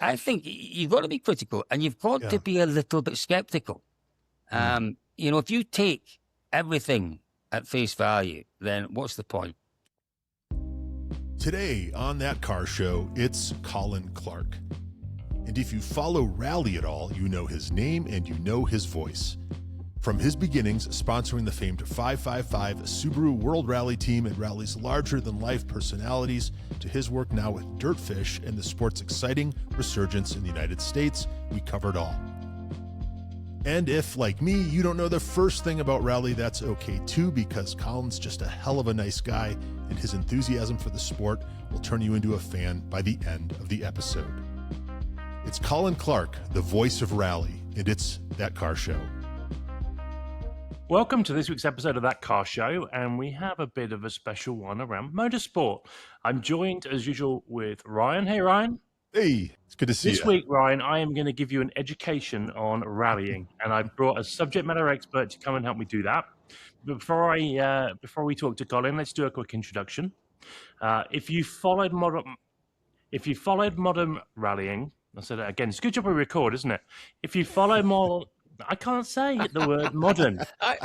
I think you've got to be critical and you've got to be a little bit skeptical. If you take everything at face value, then what's the point? Today on That Car Show, it's Colin Clark. And if you follow Rally at all, you know his name and you know his voice. From his beginnings sponsoring the famed 555 Subaru World Rally team and Rally's larger-than-life personalities, to his work now with Dirtfish and the sport's exciting resurgence in the United States, we covered all. And if, like me, you don't know the first thing about Rally, that's okay too, because Colin's just a hell of a nice guy, and his enthusiasm for the sport will turn you into a fan by the end of the episode. It's Colin Clark, the voice of Rally, and it's That Car Show. Welcome to this week's episode of That Car Show, and we have a bit of a special one around motorsport. I'm joined, as usual, with Ryan. Hey, Ryan. Hey, it's good to see you. This week, Ryan, I am going to give you an education on rallying, and I've brought a subject matter expert to come and help me do that. Before we talk to Colin, let's do a quick introduction. If you followed modern rallying, I said it again. It's a good job we record, isn't it? If you follow more. I can't say the word modern. I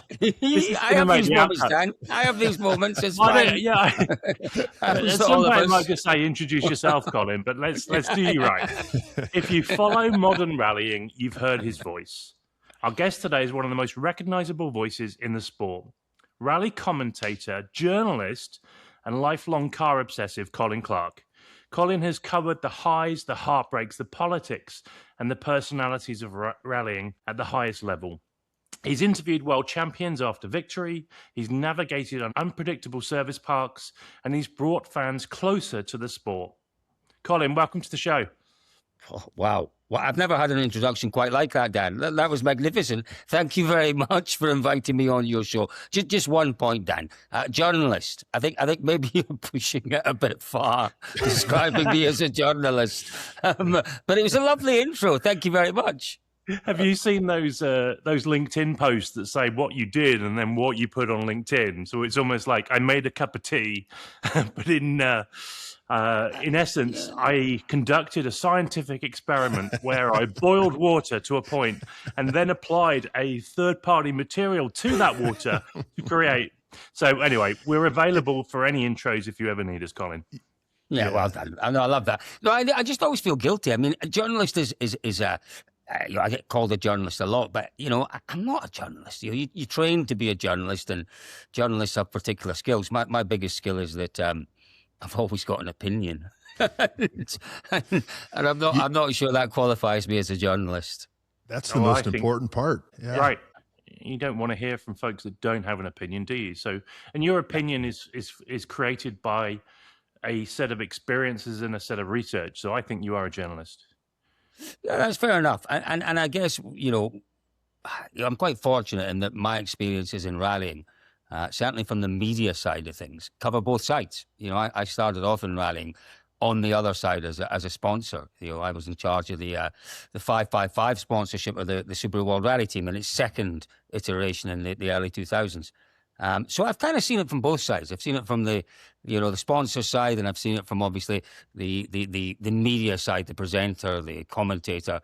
have these moments, Dan. I have these moments. It's fine. At some point, I might just say, introduce yourself, Colin, but let's do you right. If you follow modern rallying, you've heard his voice. Our guest today is one of the most recognizable voices in the sport. Rally commentator, journalist, and lifelong car obsessive Colin Clark. Colin has covered the highs, the heartbreaks, the politics, and the personalities of rallying at the highest level. He's interviewed world champions after victory, he's navigated on unpredictable service parks, and he's brought fans closer to the sport. Colin, welcome to the show. Oh, wow. Well, I've never had an introduction quite like that, Dan. That was magnificent. Thank you very much for inviting me on your show. Just one point, Dan. Journalist. I think maybe you're pushing it a bit far, describing me as a journalist. But it was a lovely intro. Thank you very much. Have you seen those LinkedIn posts that say what you did and then what you put on LinkedIn? So it's almost like I made a cup of tea, but in essence, I conducted a scientific experiment where I boiled water to a point and then applied a third-party material to that water to create. So anyway, we're available for any intros if you ever need us, Colin. Yeah, well done. I love that. No, I just always feel guilty. I mean, a journalist is I get called a journalist a lot, but, I'm not a journalist. You train to be a journalist, and journalists have particular skills. My biggest skill is that I've always got an opinion. and I'm not sure that qualifies me as a journalist. That's the most important part. Yeah. Right. You don't want to hear from folks that don't have an opinion, do you? So, and your opinion is created by a set of experiences and a set of research. So I think you are a journalist. Yeah, that's fair enough. And I guess, I'm quite fortunate in that my experiences in rallying, certainly from the media side of things, cover both sides. I started off in rallying on the other side as a sponsor. I was in charge of the 555 sponsorship of the Subaru World Rally team in its second iteration in the early 2000s. So I've kind of seen it from both sides. I've seen it from the sponsor side, and I've seen it from obviously the media side, the presenter, the commentator,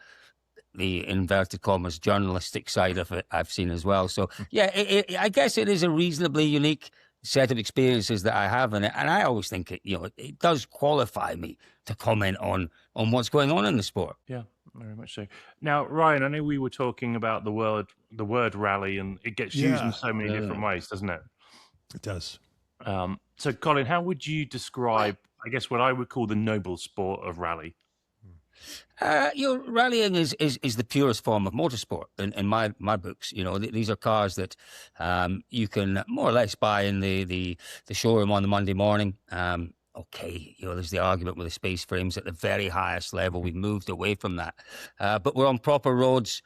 the inverted commas journalistic side of it. I've seen as well. So yeah, I guess it is a reasonably unique set of experiences that I have in it, and I always think it does qualify me to comment on what's going on in the sport. Yeah. Very much so. Now, Ryan, I know we were talking about the word rally, and it gets used in so many different ways, doesn't it? It does. So, Colin, how would you describe, I guess, what I would call the noble sport of rally? Rallying is the purest form of motorsport in my books. These are cars that you can more or less buy in the showroom on the Monday morning. Okay, there's the argument with the space frames at the very highest level. We've moved away from that. But we're on proper roads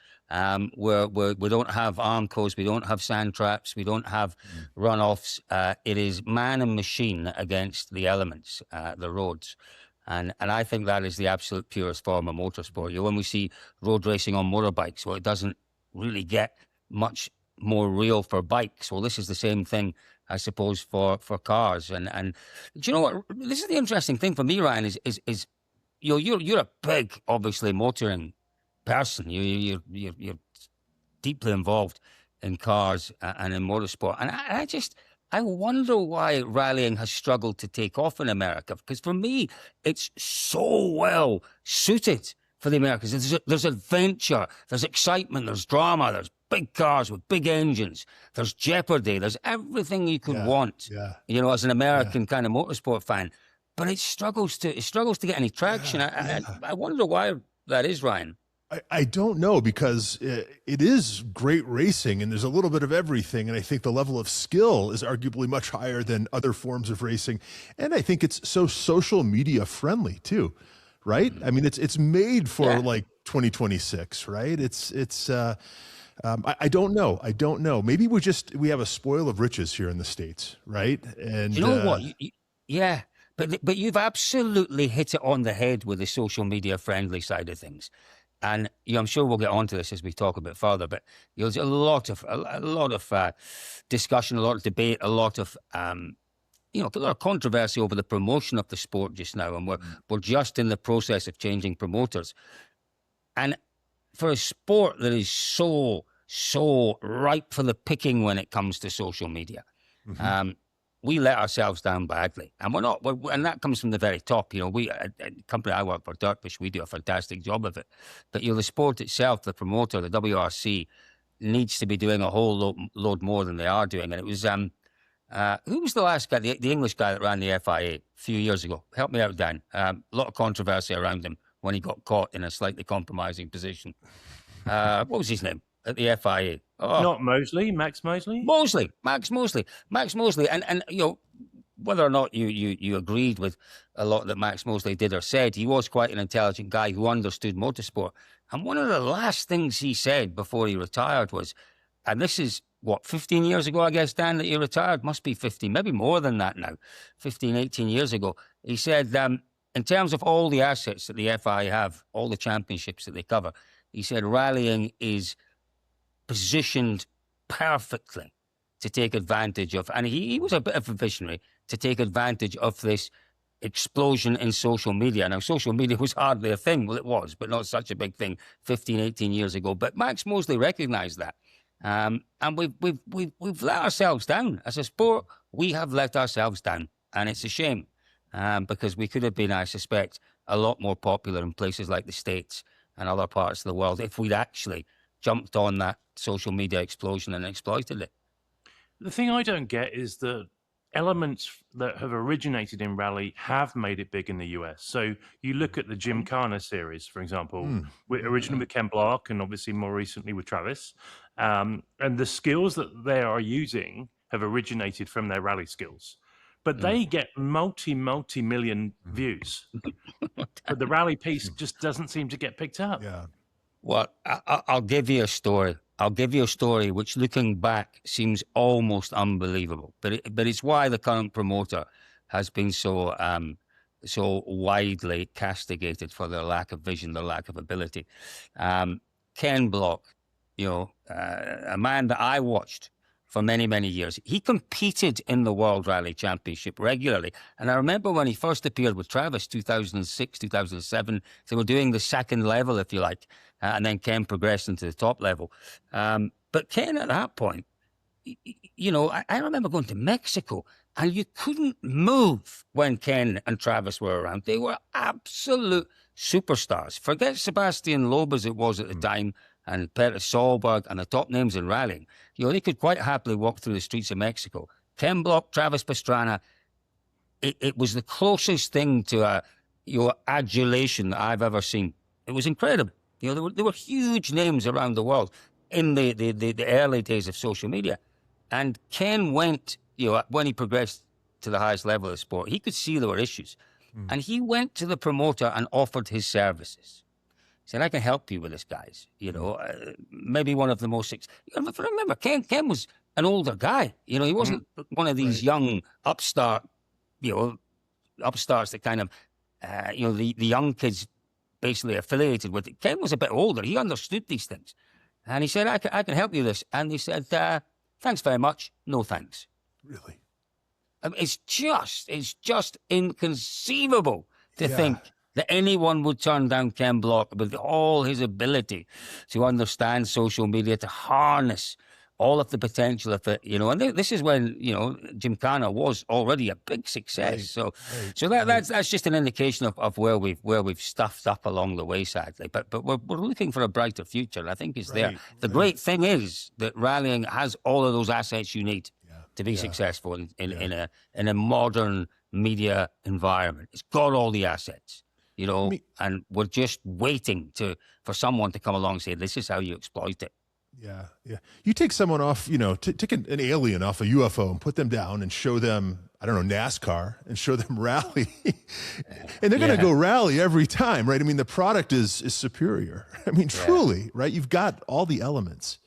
where we don't have armcos, we don't have sand traps, we don't have runoffs. It is man and machine against the elements, the roads. And I think that is the absolute purest form of motorsport. When we see road racing on motorbikes, well, it doesn't really get much more real for bikes. Well, this is the same thing, I suppose, for cars. And do you know what? This is the interesting thing for me, Ryan, is you're a big, obviously, motoring person. You're deeply involved in cars and in motorsport. And I wonder why rallying has struggled to take off in America. Because for me, it's so well suited for the Americans. There's adventure, there's excitement, there's drama, there's big cars with big engines, there's jeopardy, there's everything you could want, as an American kind of motorsport fan. But it struggles to get any traction. I wonder why that is, Ryan. I don't know, because it is great racing and there's a little bit of everything. And I think the level of skill is arguably much higher than other forms of racing. And I think it's so social media friendly too, right? I mean, it's made for like 2026, right? I don't know. I don't know. Maybe we have a spoil of riches here in the States, right? And you know what? Yeah. But you've absolutely hit it on the head with the social media friendly side of things. And I'm sure we'll get onto this as we talk a bit further. But there's a lot of discussion, a lot of debate, a lot of controversy over the promotion of the sport just now, and we're just in the process of changing promoters. And for a sport that is so ripe for the picking when it comes to social media, we let ourselves down badly, and and that comes from the very top. We, a company I work for, Dirtfish, we do a fantastic job of it. But the sport itself, the promoter, the WRC, needs to be doing a whole load more than they are doing. And it was who was the last guy, the English guy that ran the FIA a few years ago? Help me out, Dan. A lot of controversy around him when he got caught in a slightly compromising position. What was his name at the FIA? Not Mosley, Max Mosley? Max Mosley. And whether or not you agreed with a lot that Max Mosley did or said, he was quite an intelligent guy who understood motorsport. And one of the last things he said before he retired was, and this is, 15 years ago, I guess, Dan, that he retired? Must be 15, maybe more than that now, 15, 18 years ago. He said, in terms of all the assets that the FIA have, all the championships that they cover, he said rallying is positioned perfectly to take advantage of, and he was a bit of a visionary, to take advantage of this explosion in social media. Now, social media was hardly a thing. Well, it was, but not such a big thing 15, 18 years ago. But Max Mosley recognized that. And we've let ourselves down. As a sport, we have let ourselves down. And it's a shame, because we could have been, I suspect, a lot more popular in places like the States and other parts of the world if we'd actually jumped on that social media explosion and exploited it. The thing I don't get is the elements that have originated in rally have made it big in the US. So you look at the Gymkhana series, for example, originally with Ken Block and obviously more recently with Travis. And the skills that they are using have originated from their rally skills. But they get multi-million views. But the rally piece just doesn't seem to get picked up. Yeah. Well, I'll give you a story. Which, looking back, seems almost unbelievable. But it's why the current promoter has been so widely castigated for their lack of vision, their lack of ability. Ken Block, a man that I watched for many, many years. He competed in the World Rally Championship regularly. And I remember when he first appeared with Travis, 2006, 2007, they were doing the second level, if you like, and then Ken progressed into the top level. But Ken, at that point, I remember going to Mexico, and you couldn't move when Ken and Travis were around. They were absolute superstars. Forget Sebastian Loeb as it was at the time, and Peter Solberg and the top names in rallying. They could quite happily walk through the streets of Mexico. Ken Block, Travis Pastrana, it was the closest thing to adulation that I've ever seen. It was incredible. There were huge names around the world in the early days of social media. And Ken went, when he progressed to the highest level of the sport, he could see there were issues. And he went to the promoter and offered his services. He said, I can help you with this, guys. Maybe one of the most... Remember, Ken was an older guy. He wasn't one of these young upstarts that kind of, the young kids basically affiliated with it. Ken was a bit older. He understood these things. And he said, I can help you with this. And he said, thanks very much. No thanks. Really? I mean, it's just inconceivable to think that anyone would turn down Ken Block with all his ability to understand social media, to harness all of the potential of it, And this is when, Gymkhana was already a big success. That's just an indication of where we've stuffed up along the way, sadly. But we're looking for a brighter future, and I think it's there. The great thing is that rallying has all of those assets you need to be successful in a modern media environment. It's got all the assets, and we're just waiting for someone to come along and say, this is how you exploit it. Yeah. You take someone off, take an alien off a UFO and put them down and show them, I don't know, NASCAR and show them rally. And they're going to go rally every time, right? I mean, the product is superior. I mean, truly, right? You've got all the elements.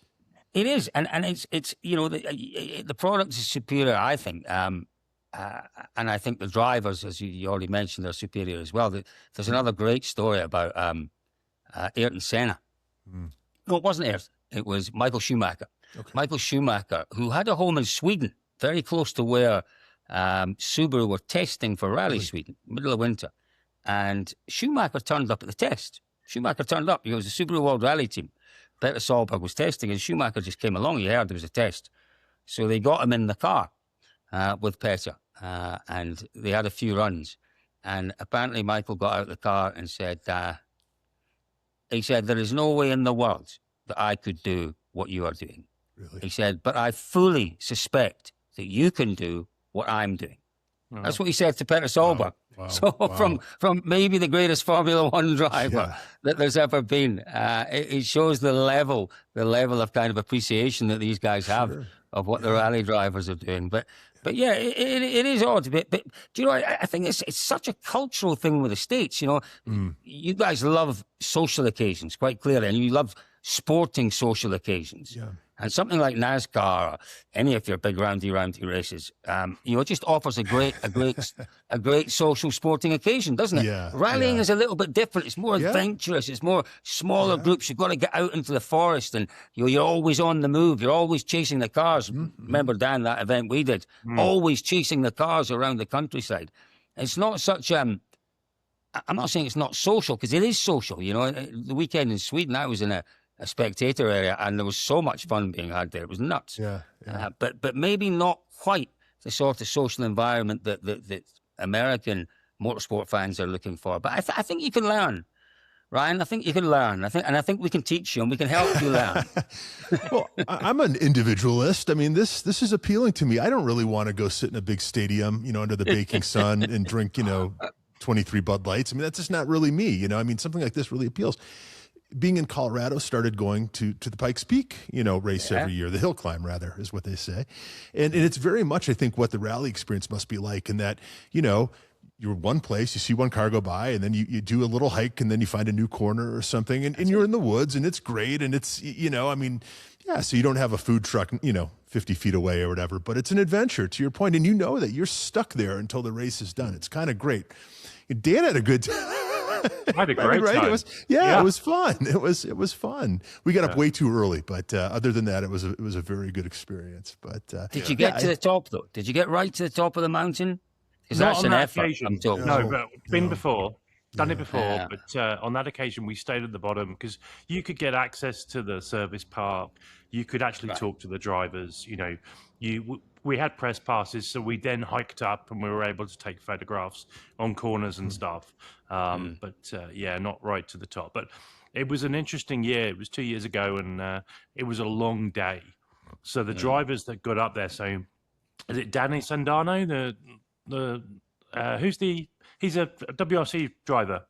It is. And it's the product is superior, I think. And I think the drivers, as you already mentioned, are superior as well. There's another great story about Ayrton Senna. No, it wasn't Ayrton. It was Michael Schumacher. Okay. Michael Schumacher, who had a home in Sweden, very close to where Subaru were testing for Rally Sweden, middle of winter. And Schumacher turned up at the test. Schumacher turned up. He was the Subaru World Rally team. Peter Solberg was testing, and Schumacher just came along. He heard there was a test. So they got him in the car with Peter, and they had a few runs. And apparently Michael got out of the car and said, there is no way in the world that I could do what you are doing. Really? He said, but I fully suspect that you can do what I'm doing. That's what he said to Peter Solberg. Wow. So from maybe the greatest Formula One driver that there's ever been, it shows the level of kind of appreciation that these guys have of what the rally drivers are doing. But yeah, it is odd. But do you know, I think it's such a cultural thing with the States. You guys love social occasions, quite clearly, and you love sporting social occasions. Yeah. And something like NASCAR or any of your big roundy races, it just offers a great social sporting occasion, doesn't it? Yeah, Rallying is a little bit different. It's more adventurous. It's more smaller groups. You've got to get out into the forest, and you're always on the move. You're always chasing the cars. Remember, Dan, that event we did, always chasing the cars around the countryside. It's not such I'm not saying it's not social, because it is social. The weekend in Sweden, I was in a spectator area, and there was so much fun being had there. It was nuts. But maybe not quite the sort of social environment that American motorsport fans are looking for. But I think you can learn, Ryan. I think you can learn. I think we can teach you, and we can help you learn. Well, I'm an individualist. I mean, this is appealing to me. I don't really want to go sit in a big stadium, under the baking sun and drink, 23 Bud Lights. I mean, that's just not really me. I mean, something like this really appeals. Being in Colorado, started going to the Pikes Peak, race every year, the hill climb rather is what they say. And it's very much, I think, what the rally experience must be like, in that, you're one place, you see one car go by, and then you do a little hike, and then you find a new corner or something, and you're in the woods, and it's great. And it's, so you don't have a food truck, 50 feet away or whatever, but it's an adventure, to your point. And that you're stuck there until the race is done. It's kind of great. Dan had a good time. I had a great time. It was fun. It was fun. We got up way too early, but other than that, it was a very good experience. But did you get to the top though? Did you get right to the top of the mountain? Because that's an effort. No, but been before. Done it before, but on that occasion we stayed at the bottom because you could get access to the service park. You could actually talk to the drivers. We had press passes, so we then hiked up and we were able to take photographs on corners and stuff. But not right to the top. But it was an interesting year. It was 2 years ago, and it was a long day. So the drivers that got up there, so is it Danny Sandano? He's a WRC driver.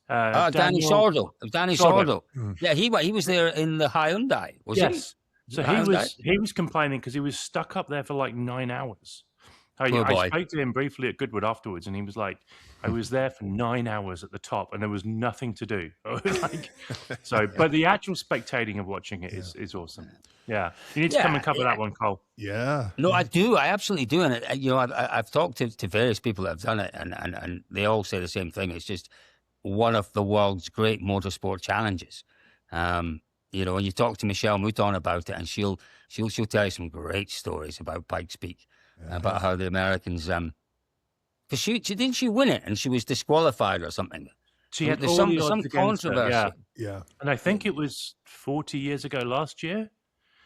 Danny Sordo. Danny Sordo. Yeah, he was there in the Hyundai, was he? So he was complaining because he was stuck up there for like 9 hours. I spoke to him briefly at Goodwood afterwards, and he was like, I was there for 9 hours at the top, and there was nothing to do. But the actual spectating of watching it is awesome. Yeah, you need to come and cover that one, Cole. Yeah. No, I do. I absolutely do. And I've talked to various people that have done it, and they all say the same thing. It's just one of the world's great motorsport challenges. When you talk to Michelle Mouton about it, and she'll tell you some great stories about Pikes Peak, about how the Americans, because didn't she win it and she was disqualified or something? She had There's all some, the there's odds some against her. controversy. Yeah. And I think it was 40 years ago last year.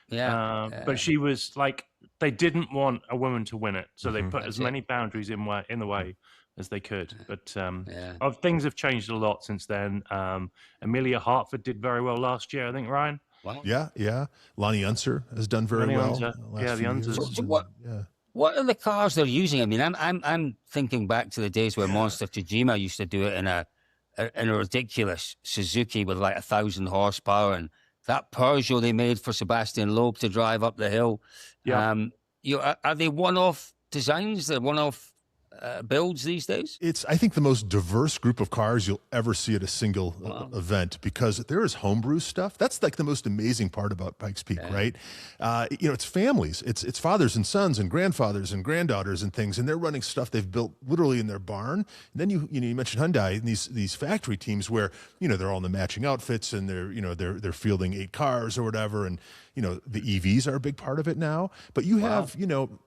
Yeah. But she was like, they didn't want a woman to win it, so they put That's as it. many boundaries in the way as they could. But Yeah. things have changed a lot since then. Amelia Hartford did very well last year, I think, Ryan. Wow. Yeah. Lonnie Unser has done very Lonnie well. Unser. Last The few Unsers. years. So what are the cars they're using? I mean, I'm thinking back to the days where Monster Tajima used to do it in a ridiculous Suzuki with like 1,000 horsepower, and that Peugeot they made for Sebastian Loeb to drive up the hill. Yeah. Are they one-off designs? They're one-off builds these days? It's, I think, the most diverse group of cars you'll ever see at a single event, because there is homebrew stuff. That's like the most amazing part about Pikes Peak, right? It's families. It's fathers and sons and grandfathers and granddaughters and things, and they're running stuff they've built literally in their barn. And then you mentioned Hyundai and these factory teams where they're all in the matching outfits, and they're fielding 8 cars or whatever, and the EVs are a big part of it now. But you have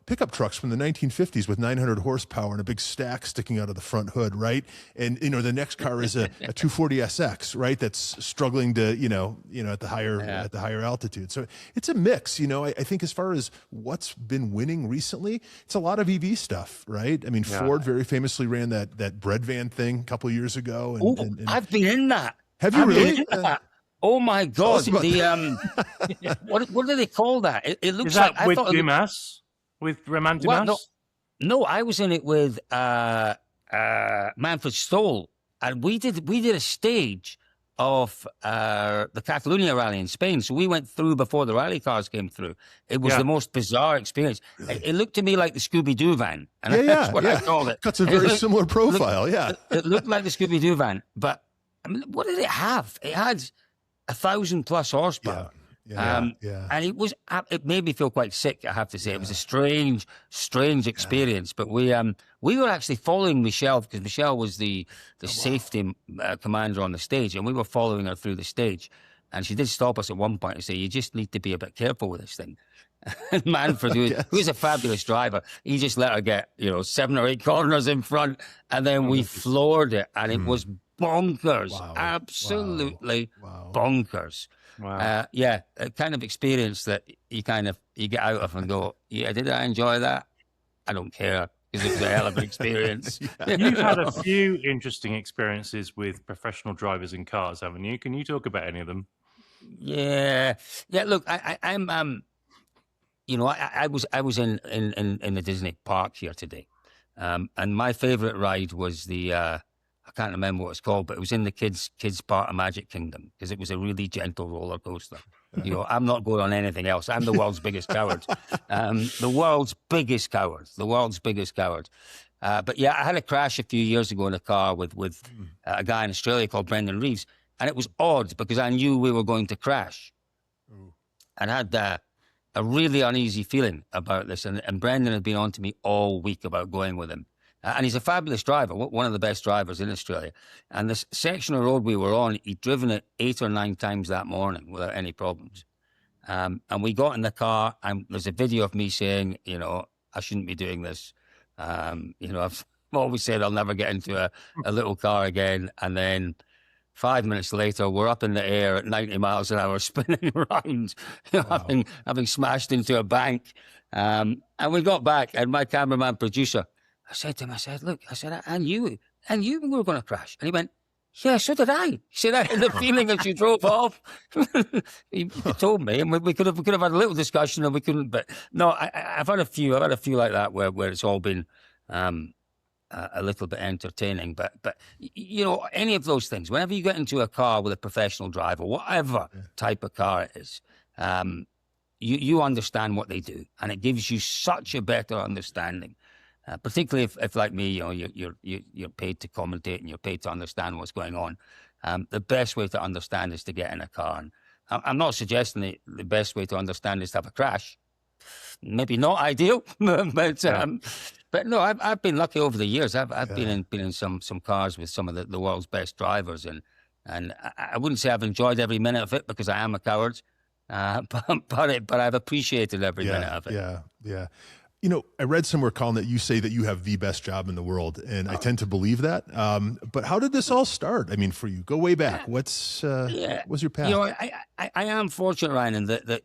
pickup trucks from the 1950s with 900 horsepower and a big stack sticking out of the front hood, right? And the next car is a 240 SX, right? That's struggling to at the higher altitude. So it's a mix. I think as far as what's been winning recently, it's a lot of EV stuff, right? I mean, Ford very famously ran that bread van thing a couple of years ago. And I've been in that. Have you really? Oh my God! What do they call that? It looks Is that like with Dumas? With Roman Dumas? No, I was in it with Manfred Stoll, and we did a stage of the Catalonia rally in Spain. So we went through before the rally cars came through. It was the most bizarre experience. It looked to me like the Scooby-Doo van, and that's what I called it. That's a very similar profile. It looked like the Scooby-Doo van, but I mean, what did it have? It had 1,000+ horsepower. And it made me feel quite sick, I have to say. It was a strange experience. But we were actually following Michelle, because Michelle was the safety commander on the stage, and we were following her through the stage. And she did stop us at one point and say, "You just need to be a bit careful with this thing." And Manfred, who's a fabulous driver, he just let her get 7 or 8 corners in front, and then we floored it, and it was bonkers. Absolutely bonkers. Wow. A kind of experience that you get out of and go, yeah, did I enjoy that? I don't care, because it was a hell of an experience. You've had a few interesting experiences with professional drivers in cars, haven't you? Can you talk about any of them? Yeah. Look, I'm I was in the Disney park here today, and my favorite ride was the I can't remember what it's called, but it was in the kids part of Magic Kingdom, because it was a really gentle roller coaster. I'm not going on anything else. I'm the world's biggest coward. The world's biggest coward. But yeah, I had a crash a few years ago in a car with a guy in Australia called Brendan Reeves, and it was odd because I knew we were going to crash, and had a really uneasy feeling about this. And Brendan had been on to me all week about going with him. And he's a fabulous driver, one of the best drivers in Australia. And this section of road we were on, he'd driven it 8 or 9 times that morning without any problems. And we got in the car, and there's a video of me saying, I shouldn't be doing this. I've always said I'll never get into a little car again. And then 5 minutes later, we're up in the air at 90 miles an hour, spinning around, having smashed into a bank. And we got back, and my cameraman producer, I said to him, look, I knew we were going to crash. And he went, yeah, so did I. He said, I had the feeling as you drove off. he told me, and we could have had a little discussion, and we couldn't. But no, I've had a few like that where it's all been a little bit entertaining. But any of those things, whenever you get into a car with a professional driver, whatever type of car it is, you understand what they do, and it gives you such a better understanding. Particularly if like me, you're paid to commentate and you're paid to understand what's going on. The best way to understand is to get in a car. And I'm not suggesting the best way to understand is to have a crash. Maybe not ideal, but no, I've been lucky over the years. I've been in some cars with some of the world's best drivers, and I wouldn't say I've enjoyed every minute of it, because I am a coward, but I've appreciated every minute of it. Yeah. I read somewhere, Colin, that you say that you have the best job in the world, and I tend to believe that. But how did this all start? I mean, for you, go way back. What's your path? I am fortunate, Ryan, in that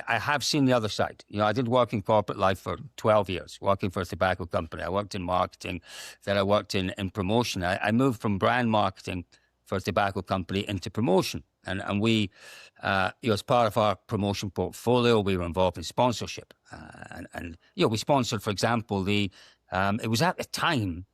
I have seen the other side. I did work in corporate life for 12 years, working for a tobacco company. I worked in marketing, then I worked in promotion. I moved from brand marketing for a tobacco company into promotion. And we, as part of our promotion portfolio, we were involved in sponsorship. And we sponsored, for example, it was at the time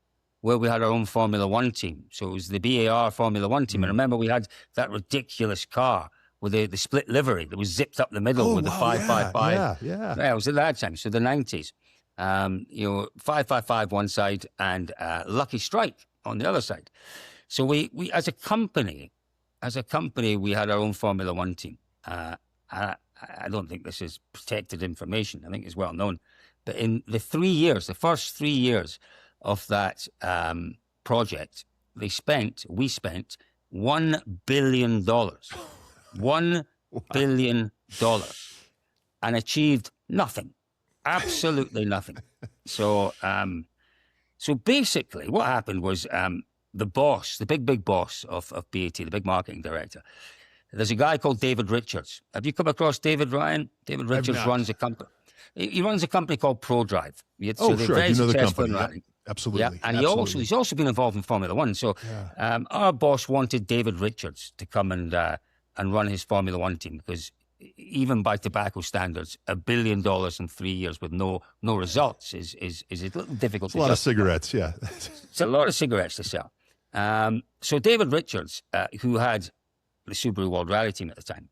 where we had our own Formula One team. So it was the BAR Formula One team. And remember, we had that ridiculous car with the split livery that was zipped up the middle with the 555. Yeah, it was at that time, so the 90s. 555 one side and Lucky Strike on the other side. So we as a company, we had our own Formula One team. I don't think this is protected information. I think it's well known. But in the first 3 years of that project, we spent $1 billion. $1 billion. And achieved nothing. Absolutely nothing. So basically what happened was the boss, the big boss of BAT, the big marketing director, there's a guy called David Richards. Have you come across David, Ryan? David Richards runs a company. He runs a company called ProDrive. Sure. You know the company. Yeah, absolutely. Yeah, and absolutely. he's also been involved in Formula One. So our boss wanted David Richards to come and run his Formula One team because even by tobacco standards, $1 billion in 3 years with no results is a little difficult. It's a lot of cigarettes, yeah. It's a lot of cigarettes to sell. So David Richards, who had the Subaru World Rally team at the time,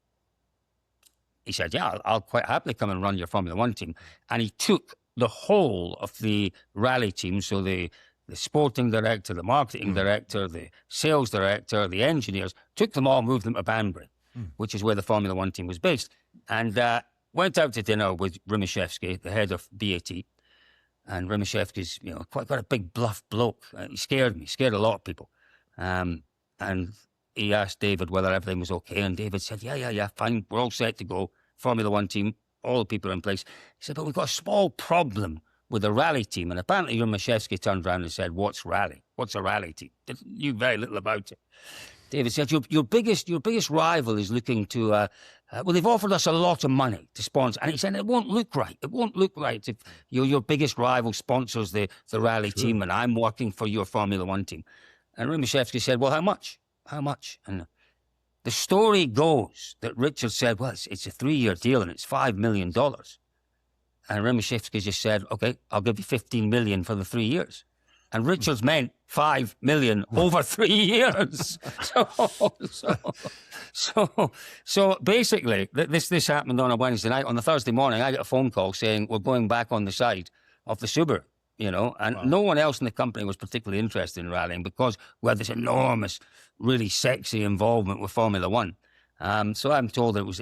he said, yeah, I'll quite happily come and run your Formula One team. And he took the whole of the rally team, so the sporting director, the marketing director, the sales director, the engineers, took them all, moved them to Banbury, which is where the Formula One team was based. And went out to dinner with Rimaszewski, the head of BAT. And Rimaszewski's, quite a big bluff bloke. He scared a lot of people. And he asked David whether everything was okay. And David said, yeah, fine. We're all set to go. Formula One team, all the people are in place. He said, but we've got a small problem with the rally team. And apparently Rimaszewski turned around and said, what's rally? What's a rally team? Knew very little about it. David said, your biggest rival is looking to, they've offered us a lot of money to sponsor. And he said, it won't look right. It won't look right if your biggest rival sponsors the rally team and I'm working for your Formula One team. And Rimaszewski said, well, how much? How much? And the story goes that Richard said, well, it's a 3-year deal and it's $5 million. And Rimaszewski just said, okay, I'll give you $15 million for the 3 years. And Richards meant $5 million over 3 years. So basically, this happened on a Wednesday night. On the Thursday morning, I get a phone call saying we're going back on the side of the Subaru, and no one else in the company was particularly interested in rallying because we had this enormous, really sexy involvement with Formula One. So I'm told it was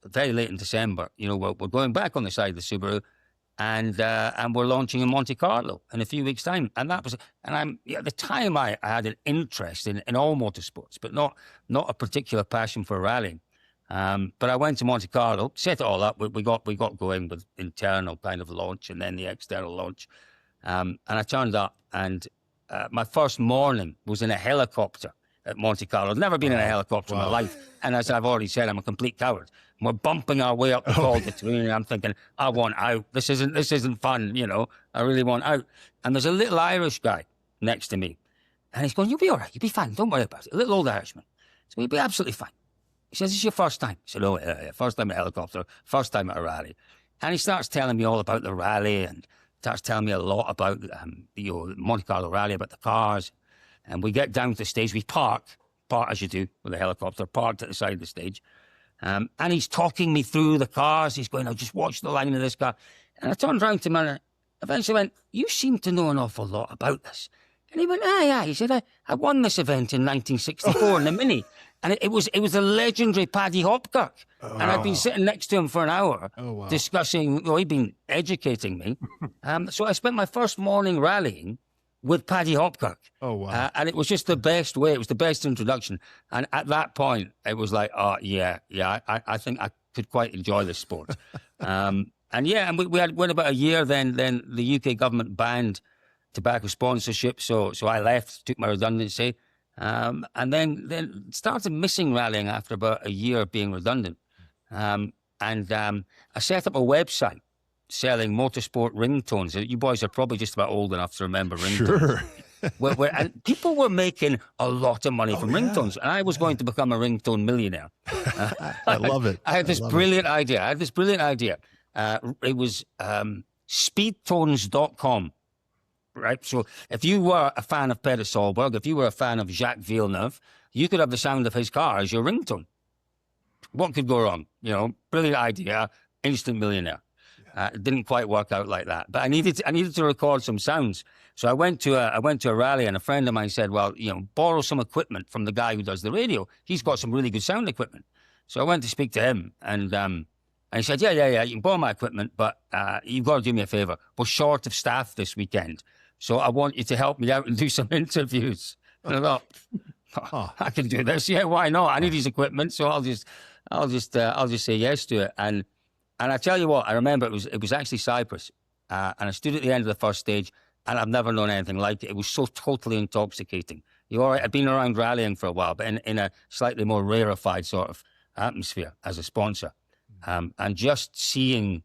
very late in December. We're going back on the side of the Subaru. And we're launching in Monte Carlo in a few weeks' time. And at the time I had an interest in all motorsports, but not a particular passion for rallying. But I went to Monte Carlo, set it all up. We got going with internal kind of launch and then the external launch. And I turned up and my first morning was in a helicopter at Monte Carlo. I've never been in a helicopter in my life. And as I've already said, I'm a complete coward. And we're bumping our way up the Col de Turin, and I'm thinking, I want out. This isn't fun, I really want out. And there's a little Irish guy next to me. And he's going, you'll be all right. You'll be fine. Don't worry about it. A little old Irishman. So you'll be absolutely fine. He says, it's your first time. I said, first time at a helicopter, first time at a rally. And he starts telling me all about the rally and starts telling me a lot about the Monte Carlo rally, about the cars. And we get down to the stage. We park as you do with a helicopter, parked at the side of the stage. And he's talking me through the cars. He's going, just watch the line of this car. And I turned around to him and I eventually went, you seem to know an awful lot about this. And he went, yeah. He said, I won this event in 1964 in the Mini. And it was the legendary Paddy Hopkirk. And I'd been sitting next to him for an hour discussing, he'd been educating me. So I spent my first morning rallying with Paddy Hopkirk. Oh, wow. And it was just the best way. It was the best introduction. And at that point, it was like, I think I could quite enjoy this sport. And and we went about a year. Then the UK government banned tobacco sponsorship, so I left, took my redundancy, and then started missing rallying after about a year of being redundant. And I set up a website selling motorsport ringtones. You boys are probably just about old enough to remember ringtones. Sure. And people were making a lot of money from ringtones, and I was going to become a ringtone millionaire. I love it. I had this brilliant idea. It was speedtones.com. Right, so if you were a fan of Peter Solberg, if you were a fan of Jacques Villeneuve, you could have the sound of his car as your ringtone. What could go wrong? Brilliant idea, instant millionaire. It didn't quite work out like that, but I needed to record some sounds. So I went to a rally, and a friend of mine said, "Well, borrow some equipment from the guy who does the radio. He's got some really good sound equipment." So I went to speak to him, and he said, "Yeah, you can borrow my equipment, but you've got to do me a favor. We're short of staff this weekend, so I want you to help me out and do some interviews." And I thought, I can do this. Yeah, why not? I need his equipment, so I'll just say yes to it. And I tell you what, I remember it was actually Cyprus, and I stood at the end of the first stage, and I've never known anything like it. It was so totally intoxicating. I'd been around rallying for a while, but in a slightly more rarefied sort of atmosphere as a sponsor, and just seeing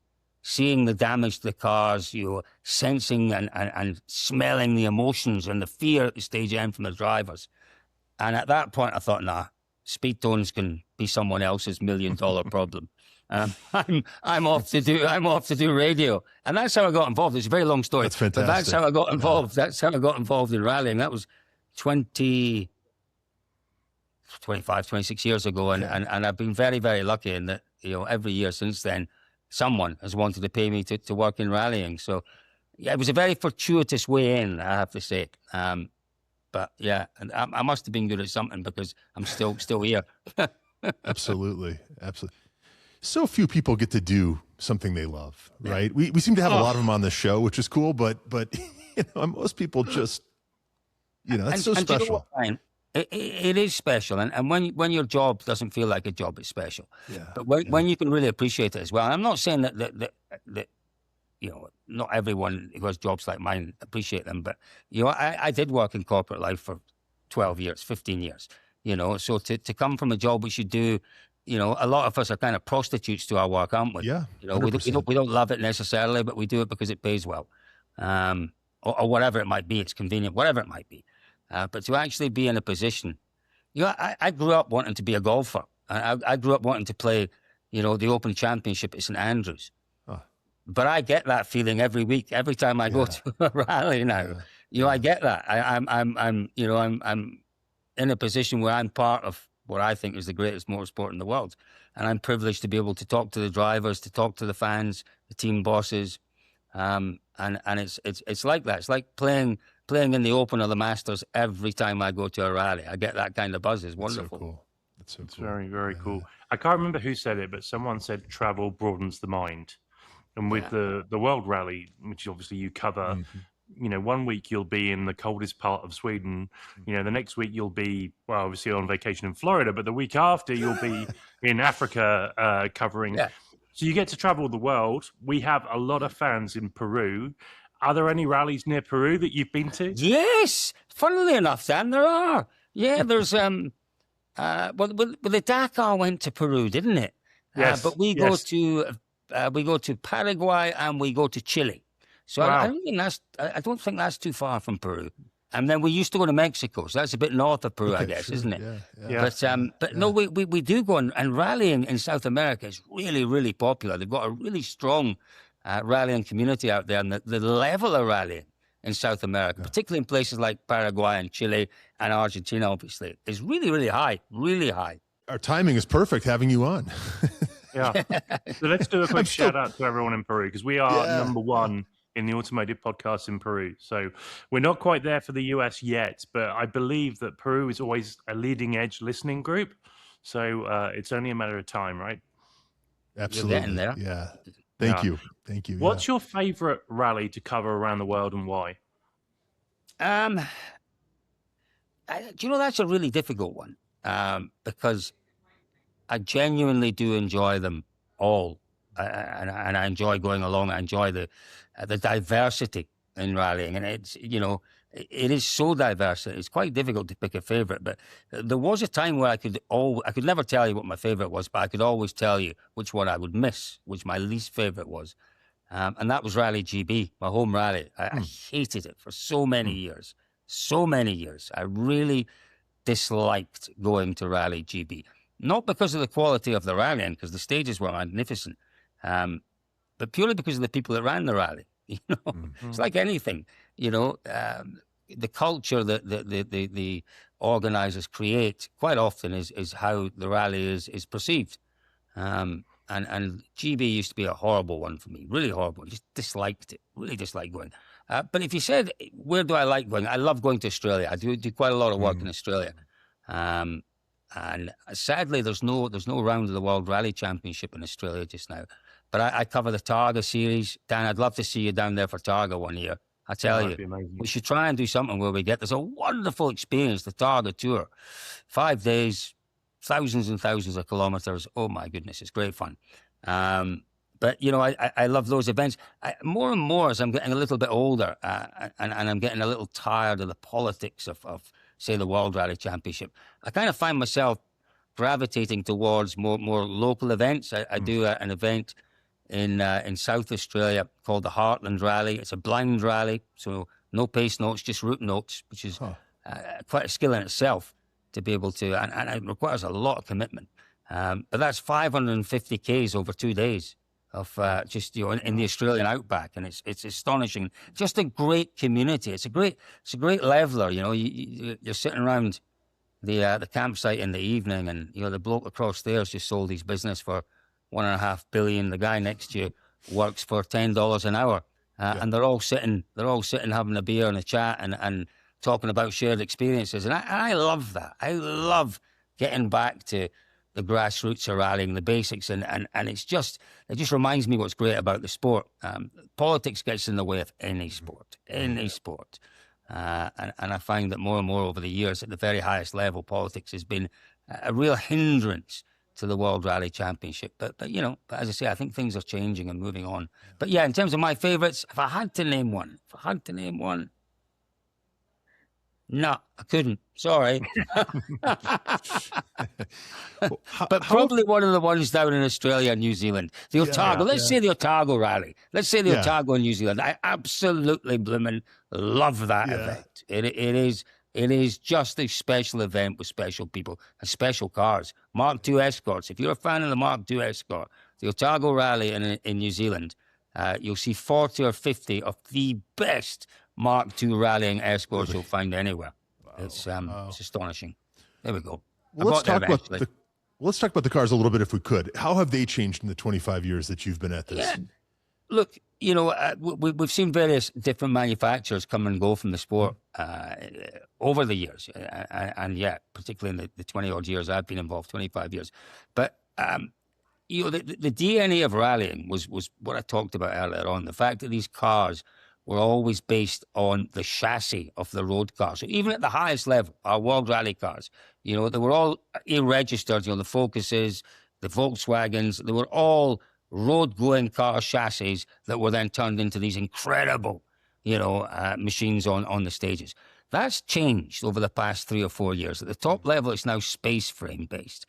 the damage to the cars, sensing and smelling the emotions and the fear at the stage end from the drivers. And at that point, I thought, nah, speed tones can be someone else's $1 million problem. I'm off to do radio, and that's how I got involved. It's a very long story. That's fantastic. But that's how I got involved. That's how I got involved in rallying. That was 25, 26 years ago, and I've been very, very lucky in that every year since then, someone has wanted to pay me to work in rallying. So yeah, it was a very fortuitous way in, I have to say. But yeah, and I must have been good at something because I'm still here. Absolutely. So few people get to do something they love, right? We seem to have a lot of them on the show, which is cool, but most people just, that's so special. You know what, it is special, and when your job doesn't feel like a job, it's special. Yeah. But when you can really appreciate it as well. And I'm not saying that not everyone who has jobs like mine appreciate them, but I did work in corporate life for 12 years, 15 years. So to come from a job which you do, a lot of us are kind of prostitutes to our work, aren't we? Yeah. We don't love it necessarily, but we do it because it pays well, or whatever it might be. It's convenient, whatever it might be. But to actually be in a position, I grew up wanting to be a golfer. I grew up wanting to play, the Open Championship at St Andrews. But I get that feeling every week, every time I go to a rally now. I get that. I'm in a position where I'm part of what I think is the greatest motorsport in the world, and I'm privileged to be able to talk to the drivers, to talk to the fans, the team bosses, and it's like that. It's like playing in the Open or the Masters every time I go to a rally. I get that kind of buzz. It's wonderful. That's so cool. It's very, very cool. I can't remember who said it, but someone said travel broadens the mind. And with the World Rally, which obviously you cover, 1 week you'll be in the coldest part of Sweden. The next week you'll be, obviously on vacation in Florida, but the week after you'll be in Africa covering. Yeah. So you get to travel the world. We have a lot of fans in Peru. Are there any rallies near Peru that you've been to? Yes, funnily enough, Dan, there are. Yeah, there's well, the Dakar went to Peru, didn't it? Yes. But we go to Paraguay and we go to Chile. So wow. I don't think that's too far from Peru. And then we used to go to Mexico, so that's a bit north of Peru, I guess, sure. Isn't it? Yeah. But no, we do go and rallying in South America is really, really popular. They've got a really strong rallying community out there, and the level of rallying in South America, particularly in places like Paraguay and Chile and Argentina, obviously, is really, really high, really high. Our timing is perfect having you on. Yeah. So let's do a quick shout out to everyone in Peru, because we are number one in the automotive podcast in Peru. So we're not quite there for the US yet, but I believe that Peru is always a leading edge listening group. So it's only a matter of time, right? Absolutely. You're getting there. Yeah. Thank you. What's your favorite rally to cover around the world, and why? Do you know, that's a really difficult one, because I genuinely do enjoy them all. and I enjoy going along. I enjoy the diversity in rallying, and it's, it is so diverse that it's quite difficult to pick a favourite. But there was a time where I could never tell you what my favourite was, but I could always tell you which one I would miss, which my least favourite was. And that was Rally GB, my home rally. I hated it for so many years. So many years. I really disliked going to Rally GB. Not because of the quality of the rallying, because the stages were magnificent, but purely because of the people that ran the rally. It's like anything, the culture that the organisers create quite often is how the rally is perceived. And GB used to be a horrible one for me, really horrible. I just disliked it, really disliked going. But if you said, where do I like going? I love going to Australia. I do quite a lot of work in Australia. And sadly, there's no round of the World Rally Championship in Australia just now. But I cover the Targa series. Dan, I'd love to see you down there for Targa one year. I tell you, we should try and do something where we get, there's a wonderful experience, the Targa Tour. 5 days, thousands and thousands of kilometers. Oh my goodness, it's great fun. But, I love those events. More and more as I'm getting a little bit older and I'm getting a little tired of the politics of say, the World Rally Championship, I kind of find myself gravitating towards more local events. I do an event in South Australia called the Heartland Rally. It's a blind rally, so no pace notes, just route notes, which is quite a skill in itself to be able to, and it requires a lot of commitment. But that's 550 Ks over 2 days of just in the Australian outback, and it's astonishing. Just a great community. It's a great leveler. You're sitting around the campsite in the evening, and the bloke across there's just sold his business for $1.5 billion. The guy next to you works for $10 an hour, and they're all sitting having a beer and a chat and talking about shared experiences. And I love that. I love getting back to the grassroots of rallying, the basics, and it just reminds me what's great about the sport. Politics gets in the way of any sport. And I find that more and more over the years at the very highest level, politics has been a real hindrance to the World Rally Championship. But as I say, I think things are changing and moving on. But yeah, in terms of my favourites, if I had to name one, no, I couldn't. Sorry. But probably one of the ones down in Australia and New Zealand. The Otago. Let's say the Otago Rally. Let's say the Otago in New Zealand. I absolutely blooming love that event. It is just a special event with special people and special cars. Mark II Escorts. If you're a fan of the Mark II Escort, the Otago Rally in New Zealand, you'll see 40 or 50 of the best Mark II rallying escorts you'll find anywhere. Wow. It's astonishing. There we go. Well, let's talk about the cars a little bit if we could. How have they changed in the 25 years that you've been at this? Yeah. Look, we've seen various different manufacturers come and go from the sport over the years. And particularly in the 20-odd years I've been involved, 25 years. But, the DNA of rallying was what I talked about earlier on, the fact that these cars were always based on the chassis of the road car. So even at the highest level, our World Rally cars, they were all registered, the Focuses, the Volkswagens, they were all road-going car chassis that were then turned into these incredible, machines on the stages. That's changed over the past 3 or 4 years. At the top level, it's now space frame based.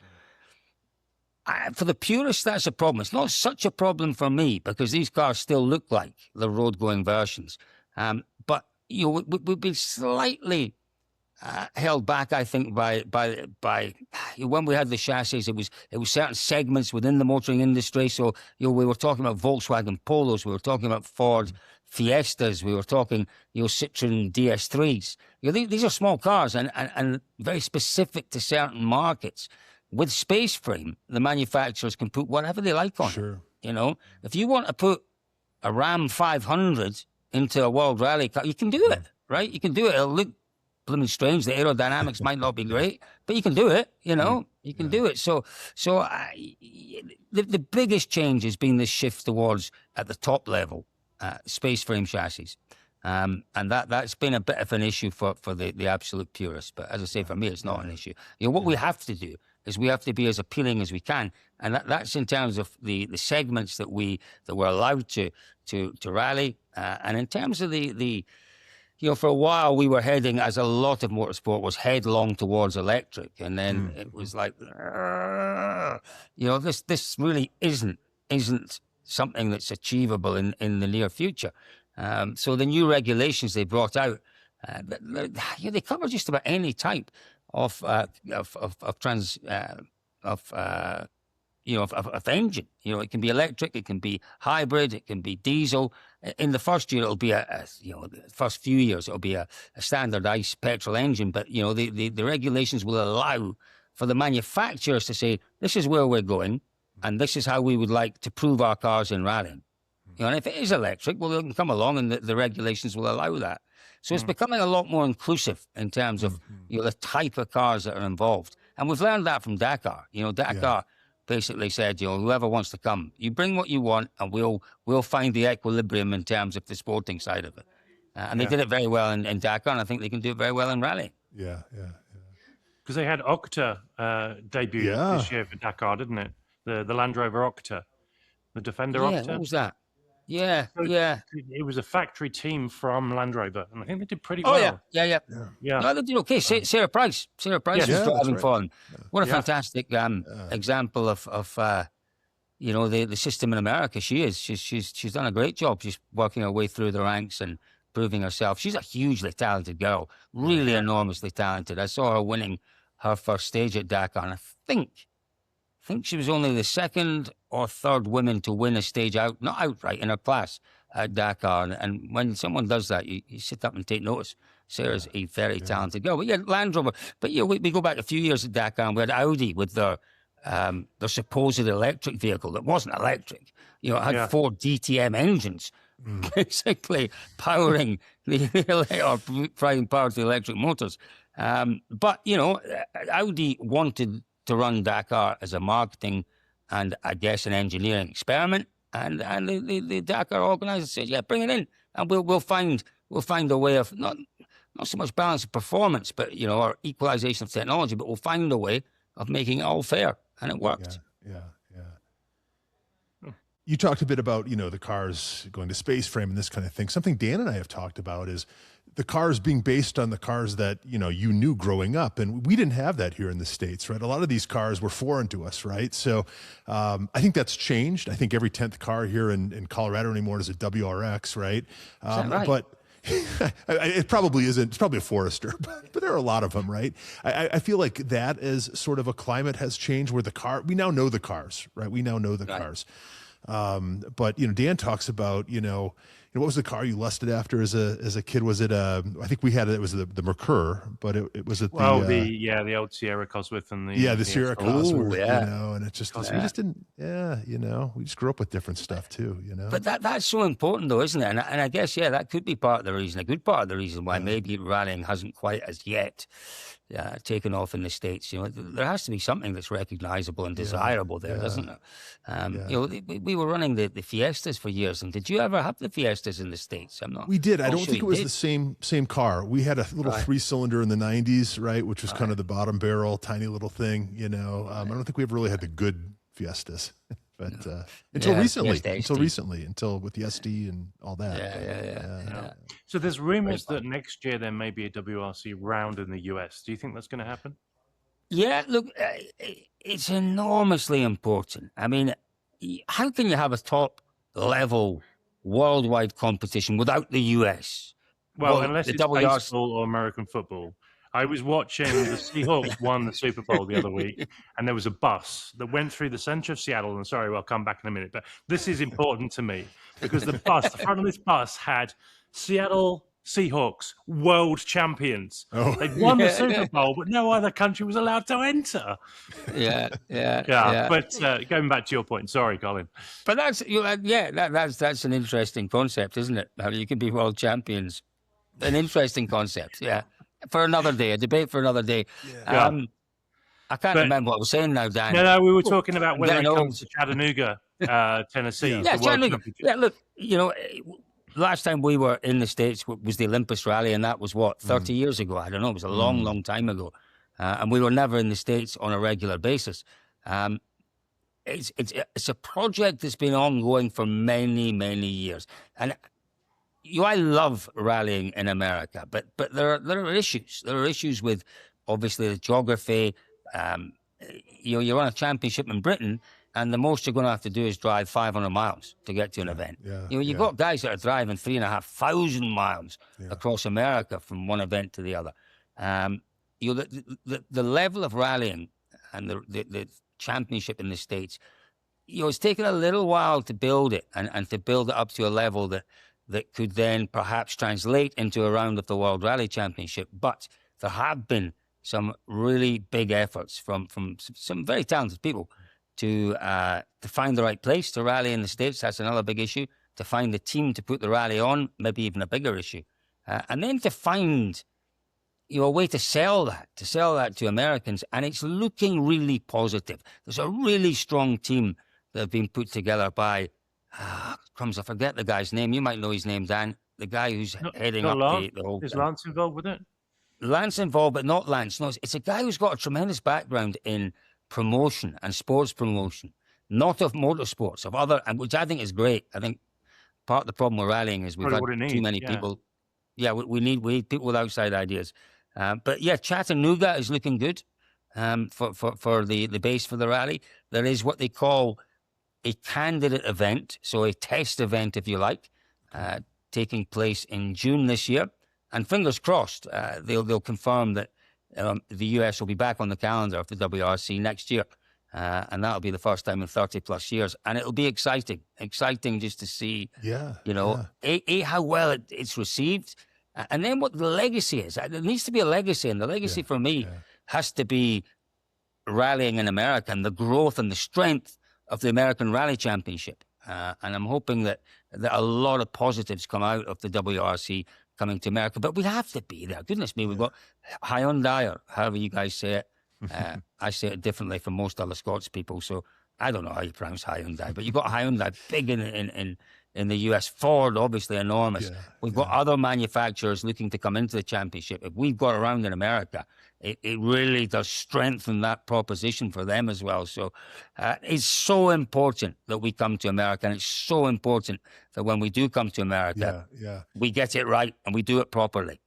For the purists, that's a problem. It's not such a problem for me because these cars still look like the road-going versions. But we've been slightly held back, I think, by when we had the chassis. It was certain segments within the motoring industry. So we were talking about Volkswagen Polos, we were talking about Ford Fiestas, we were talking Citroen DS3s. These are small cars and very specific to certain markets. With space frame, the manufacturers can put whatever they like on it. If you want to put a Ram 500 into a World Rally car, you can do it, right? You can do it. It'll look blooming strange. The aerodynamics might not be great, but you can do it. You can do it. So the biggest change has been this shift towards at the top level space frame chassis, and that's been a bit of an issue for the absolute purists. But as I say, for me, it's not an issue. What we have to do is we have to be as appealing as we can, and that's in terms of the segments that we're allowed to rally, and in terms of the for a while we were heading, as a lot of motorsport was, headlong towards electric, and then it was like, this really isn't something that's achievable in the near future. So the new regulations they brought out, they cover just about any type of engine. It can be electric, it can be hybrid, it can be diesel. In the first year, it'll be the first few years, it'll be a standard ICE petrol engine. But the regulations will allow for the manufacturers to say, this is where we're going, and this is how we would like to prove our cars in rallying. And if it is electric, well, they can come along, and the regulations will allow that. So it's becoming a lot more inclusive in terms of the type of cars that are involved. And we've learned that from Dakar. Dakar basically said, whoever wants to come, you bring what you want, and we'll find the equilibrium in terms of the sporting side of it. And they did it very well in Dakar, and I think they can do it very well in rally. Yeah. Because they had Octa debut this year for Dakar, didn't it? The Land Rover Octa, the Defender Octa. What was that? Yeah. It was a factory team from Land Rover, and I think they did pretty well. Yeah. No, they did okay. Sarah Price was driving for them. What a fantastic example of the system in America. She is. She's done a great job. She's working her way through the ranks and proving herself. She's a hugely talented girl, really enormously talented. I saw her winning her first stage at Dakar, and I think she was only the second or third woman to win a stage not outright, in her class at Dakar. And when someone does that, you sit up and take notice. Sarah's a very talented girl. But Land Rover. But we go back a few years at Dakar, and we had Audi with their supposed electric vehicle that wasn't electric. It had 4 DTM engines, basically powering providing power to the electric motors. But Audi wanted to run Dakar as a marketing and, I guess, an engineering experiment, and the Dakar organizer said, bring it in, and we'll find a way of not so much balance of performance, but or equalization of technology, but we'll find a way of making it all fair, and it worked. Yeah. You talked a bit about the cars going to space frame and this kind of thing. Something Dan and I have talked about is the cars being based on the cars that, you knew growing up. And we didn't have that here in the States, right? A lot of these cars were foreign to us, right? So I think that's changed. I think every 10th car here in Colorado anymore is a WRX, right? Is that right? But it probably isn't. It's probably a Forester, but there are a lot of them, right? I feel like that as sort of a climate has changed where we now know the cars, right? We now know the cars. But Dan talks about what was the car you lusted after as a kid? Was it I think we had it was the Mercure, but it was the old Sierra Cosworth and the Sierra Cosworth, and it just we just didn't we just grew up with different stuff too, But that's so important though, isn't it? And I guess that could be part of the reason, a good part of the reason why maybe rallying hasn't quite as yet taken off in the States. There has to be something that's recognizable and desirable there, doesn't it? We were running the Fiestas for years, and did you ever have the Fiestas in the States? We did. I don't think it was the same car. We had a little 3-cylinder in the 90s, right, which was kind of the bottom barrel, tiny little thing. I don't think we ever really had the good Fiestas. But until recently, until with the SD and all that. So there's rumors that next year there may be a WRC round in the US. Do you think that's going to happen? Yeah, look, it's enormously important. I mean, how can you have a top-level worldwide competition without the US? Well, unless it's baseball or American football. I was watching the Seahawks won the Super Bowl the other week, and there was a bus that went through the center of Seattle. And sorry, I'll come back in a minute, but this is important to me because the front of this bus had Seattle Seahawks, world champions. They'd won the Super Bowl, but no other country was allowed to enter. Yeah. But going back to your point, sorry, Colin. But that's an interesting concept, isn't it? How you can be world champions. An interesting concept, for another day, a debate for another day. I can't remember what I was saying now, Dan. No, we were talking about whether it comes to Chattanooga, Tennessee. Yeah, Chattanooga. Yeah, look, last time we were in the States was the Olympus Rally, and that was, 30 years ago? I don't know. It was a long, long time ago. and we were never in the States on a regular basis. It's a project that's been ongoing for many, many years. And I love rallying in America, but there are issues. There are issues with, obviously, the geography. You run a championship in Britain, and the most you're going to have to do is drive 500 miles to get to an event. You've got guys that are driving 3,500 miles across America from one event to the other. The level of rallying and the championship in the States, it's taken a little while to build it and to build it up to a level that could then perhaps translate into a round of the World Rally Championship. But there have been some really big efforts from some very talented people to find the right place to rally in the States. That's another big issue. To find the team to put the rally on, maybe even a bigger issue. And then to find a way to sell that to Americans. And it's looking really positive. There's a really strong team that have been put together by, crumbs, I forget the guy's name. You might know his name, Dan. The guy who's heading up the whole thing. Is Lance involved with it? Lance involved, but not Lance. No, it's a guy who's got a tremendous background in promotion and sports promotion, not of motorsports, of other, and which I think is great. I think part of the problem with rallying is we've had too many people. Yeah, we need people with outside ideas. But yeah, Chattanooga is looking good for the base for the rally. There is what they call a candidate event, so a test event, if you like, taking place in June this year. And fingers crossed, they'll confirm that the US will be back on the calendar of the WRC next year. And that'll be the first time in 30 plus years. And it'll be exciting just to see, how well it's received. And then what the legacy is. There needs to be a legacy. And the legacy for me has to be rallying in America and the growth and the strength of the American Rally Championship. And I'm hoping that a lot of positives come out of the WRC coming to America. But we have to be there. Goodness me, we've got Hyundai, or however you guys say it. I say it differently from most other Scots people, so I don't know how you pronounce Hyundai. But you've got Hyundai big in the US. Ford, obviously enormous. We've got other manufacturers looking to come into the championship. If we've got around in America, it really does strengthen that proposition for them as well. So it's so important that we come to America, and it's so important that when we do come to America, we get it right and we do it properly.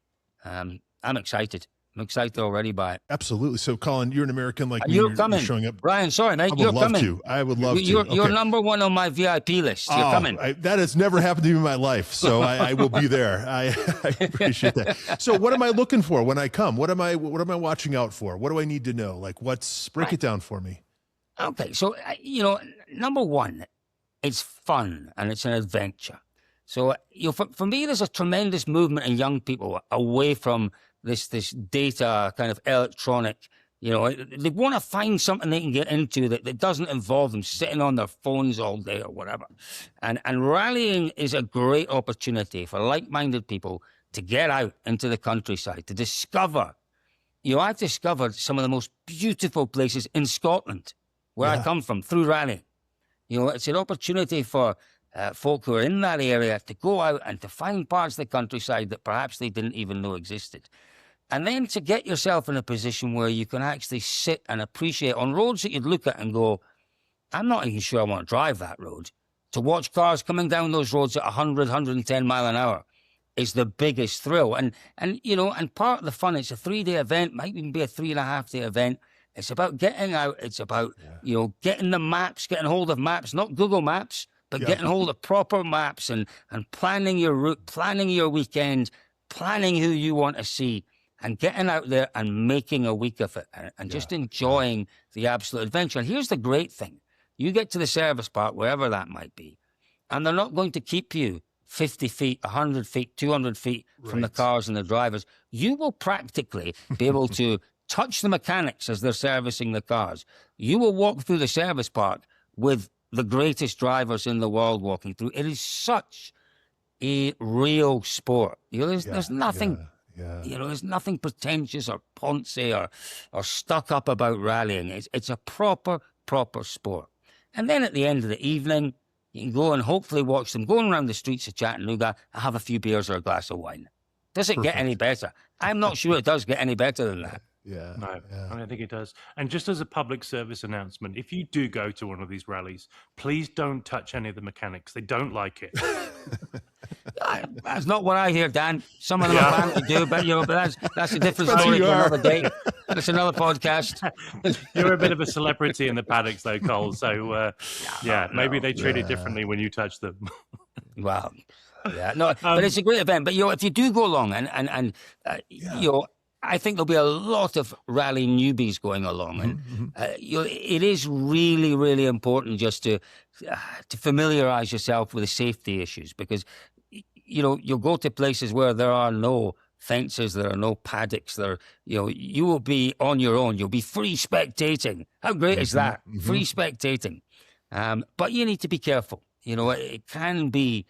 I'm excited. I'm excited already by it. Absolutely. So, Colin, you're an American like me. You're coming. You're showing up. Brian, sorry, mate. You're coming. I would love to. You're number one on my VIP list. You're coming. That has never happened to me in my life, so I will be there. I appreciate that. So, what am I looking for when I come? What am I watching out for? What do I need to know? Break it down for me. Okay. So, number one, it's fun and it's an adventure. So, for me, there's a tremendous movement in young people away from this data kind of electronic, they want to find something they can get into that doesn't involve them sitting on their phones all day or whatever. And rallying is a great opportunity for like-minded people to get out into the countryside, to discover. I've discovered some of the most beautiful places in Scotland, where I come from, through rallying. It's an opportunity for folk who are in that area to go out and to find parts of the countryside that perhaps they didn't even know existed. And then to get yourself in a position where you can actually sit and appreciate on roads that you'd look at and go, I'm not even sure I want to drive that road. To watch cars coming down those roads at 100, 110 mile an hour is the biggest thrill. And part of the fun, it's a 3-day event, might even be a 3.5-day event. It's about getting out. It's about, getting the maps, getting hold of maps, not Google Maps, but getting hold of proper maps and planning your route, planning your weekend, planning who you want to see, and getting out there and making a week of it and just enjoying the absolute adventure. And here's the great thing. You get to the service park, wherever that might be, and they're not going to keep you 50 feet, 100 feet, 200 feet from the cars and the drivers. You will practically be able to touch the mechanics as they're servicing the cars. You will walk through the service park with the greatest drivers in the world walking through. It is such a real sport. There's nothing... there's nothing pretentious or poncy or stuck up about rallying. It's a proper sport. And then at the end of the evening, you can go and hopefully watch them going around the streets of Chattanooga and have a few beers or a glass of wine. Does it get any better? I'm not sure it does get any better than that. Yeah. No, yeah. I don't think it does. And just as a public service announcement, if you do go to one of these rallies, please don't touch any of the mechanics. They don't like it. That's not what I hear, Dan. Some of them are planning to do, but that's a different story for another day. That's another podcast. You're a bit of a celebrity in the paddocks, though, Cole. So, maybe they treat it differently when you touch them. Well, yeah, no, but it's a great event. But if you do go along, and I think there'll be a lot of rally newbies going along, and it is really, really important just to familiarise yourself with the safety issues, because you'll go to places where there are no fences, there are no paddocks, you will be on your own. You'll be free spectating. How great is that? Free spectating. But you need to be careful. It can be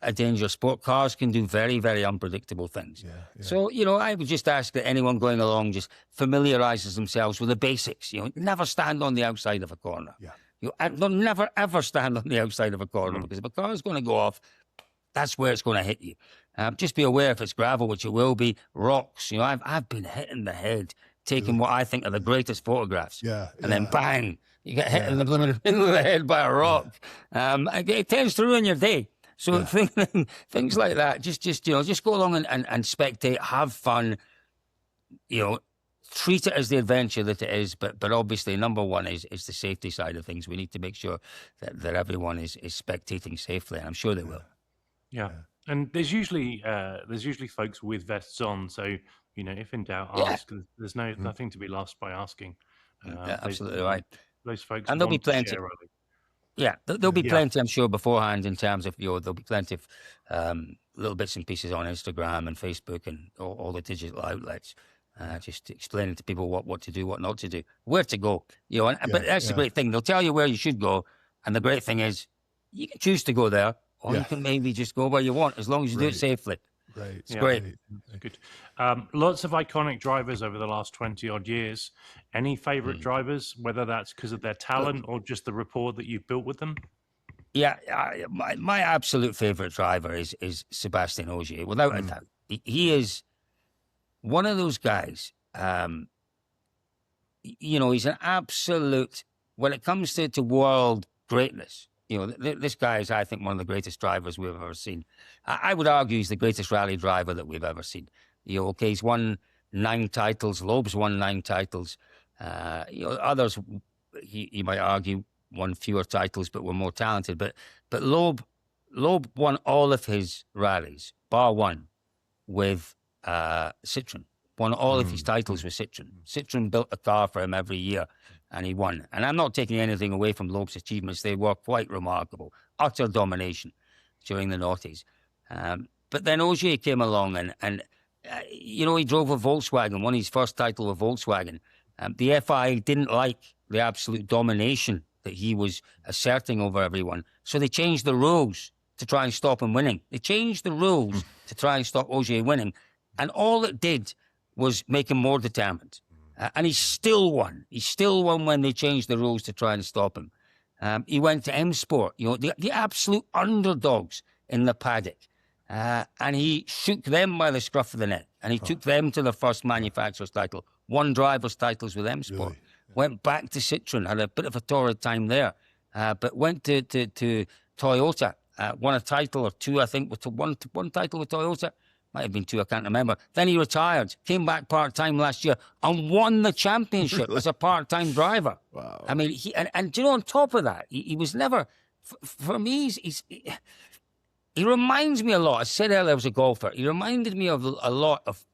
a dangerous sport. Cars can do very, very unpredictable things. So, I would just ask that anyone going along just familiarises themselves with the basics. Never stand on the outside of a corner. They'll never, ever stand on the outside of a corner, because if a car is going to go off, that's where it's going to hit you. Just be aware if it's gravel, which it will be, rocks. I've been hit in the head, taking what I think are the greatest photographs. And then bang, you get hit in the middle of the head by a rock. It tends to ruin your day. So things like that, just go along and spectate, have fun, treat it as the adventure that it is. But obviously, number one is the safety side of things. We need to make sure that everyone is spectating safely, and I'm sure they will. Yeah. And there's usually folks with vests on, so if in doubt, ask. There's nothing to be lost by asking. Absolutely right. Those folks, and there'll be plenty. Yeah, there'll be plenty, I'm sure, beforehand, in terms of there'll be plenty of little bits and pieces on Instagram and Facebook and all the digital outlets, just explaining to people what to do, what not to do, where to go. But that's the great thing. They'll tell you where you should go, and the great thing is you can choose to go there. Or you can maybe just go where you want, as long as you do it safely. Right. It's great. That's good. Lots of iconic drivers over the last 20-odd years. Any favourite drivers, whether that's because of their talent or just the rapport that you've built with them? Yeah, my absolute favourite driver is Sébastien Ogier, without a doubt. He is one of those guys, he's an absolute, when it comes to world greatness, this guy is, I think, one of the greatest drivers we've ever seen. I would argue he's the greatest rally driver that we've ever seen. He's won 9 titles. Loeb's won 9 titles. Others, you might argue, won fewer titles but were more talented. But Loeb won all of his rallies, bar one, with Citroën. Won all of his titles with Citroën. Citroën built a car for him every year, and he won. And I'm not taking anything away from Loeb's achievements. They were quite remarkable. Utter domination during the noughties. But then Ogier came along and he drove a Volkswagen, won his first title with Volkswagen. The FIA didn't like the absolute domination that he was asserting over everyone. So they changed the rules to try and stop him winning. They changed the rules to try and stop Ogier winning. And all it did was make him more determined. And he still won. He still won when they changed the rules to try and stop him. He went to M Sport, the absolute underdogs in the paddock. And he shook them by the scruff of the neck. And he took them to the first manufacturer's title, won driver's titles with M Sport. Really? Went back to Citroën, had a bit of a torrid time there, but went to Toyota, won a title or 2, I think, with one title with Toyota. Might have been 2, I can't remember. Then he retired, came back part-time last year and won the championship as a part-time driver. Wow. I mean, and on top of that, he was never, for me, he reminds me a lot. I said earlier I was a golfer. He reminded me of a lot of,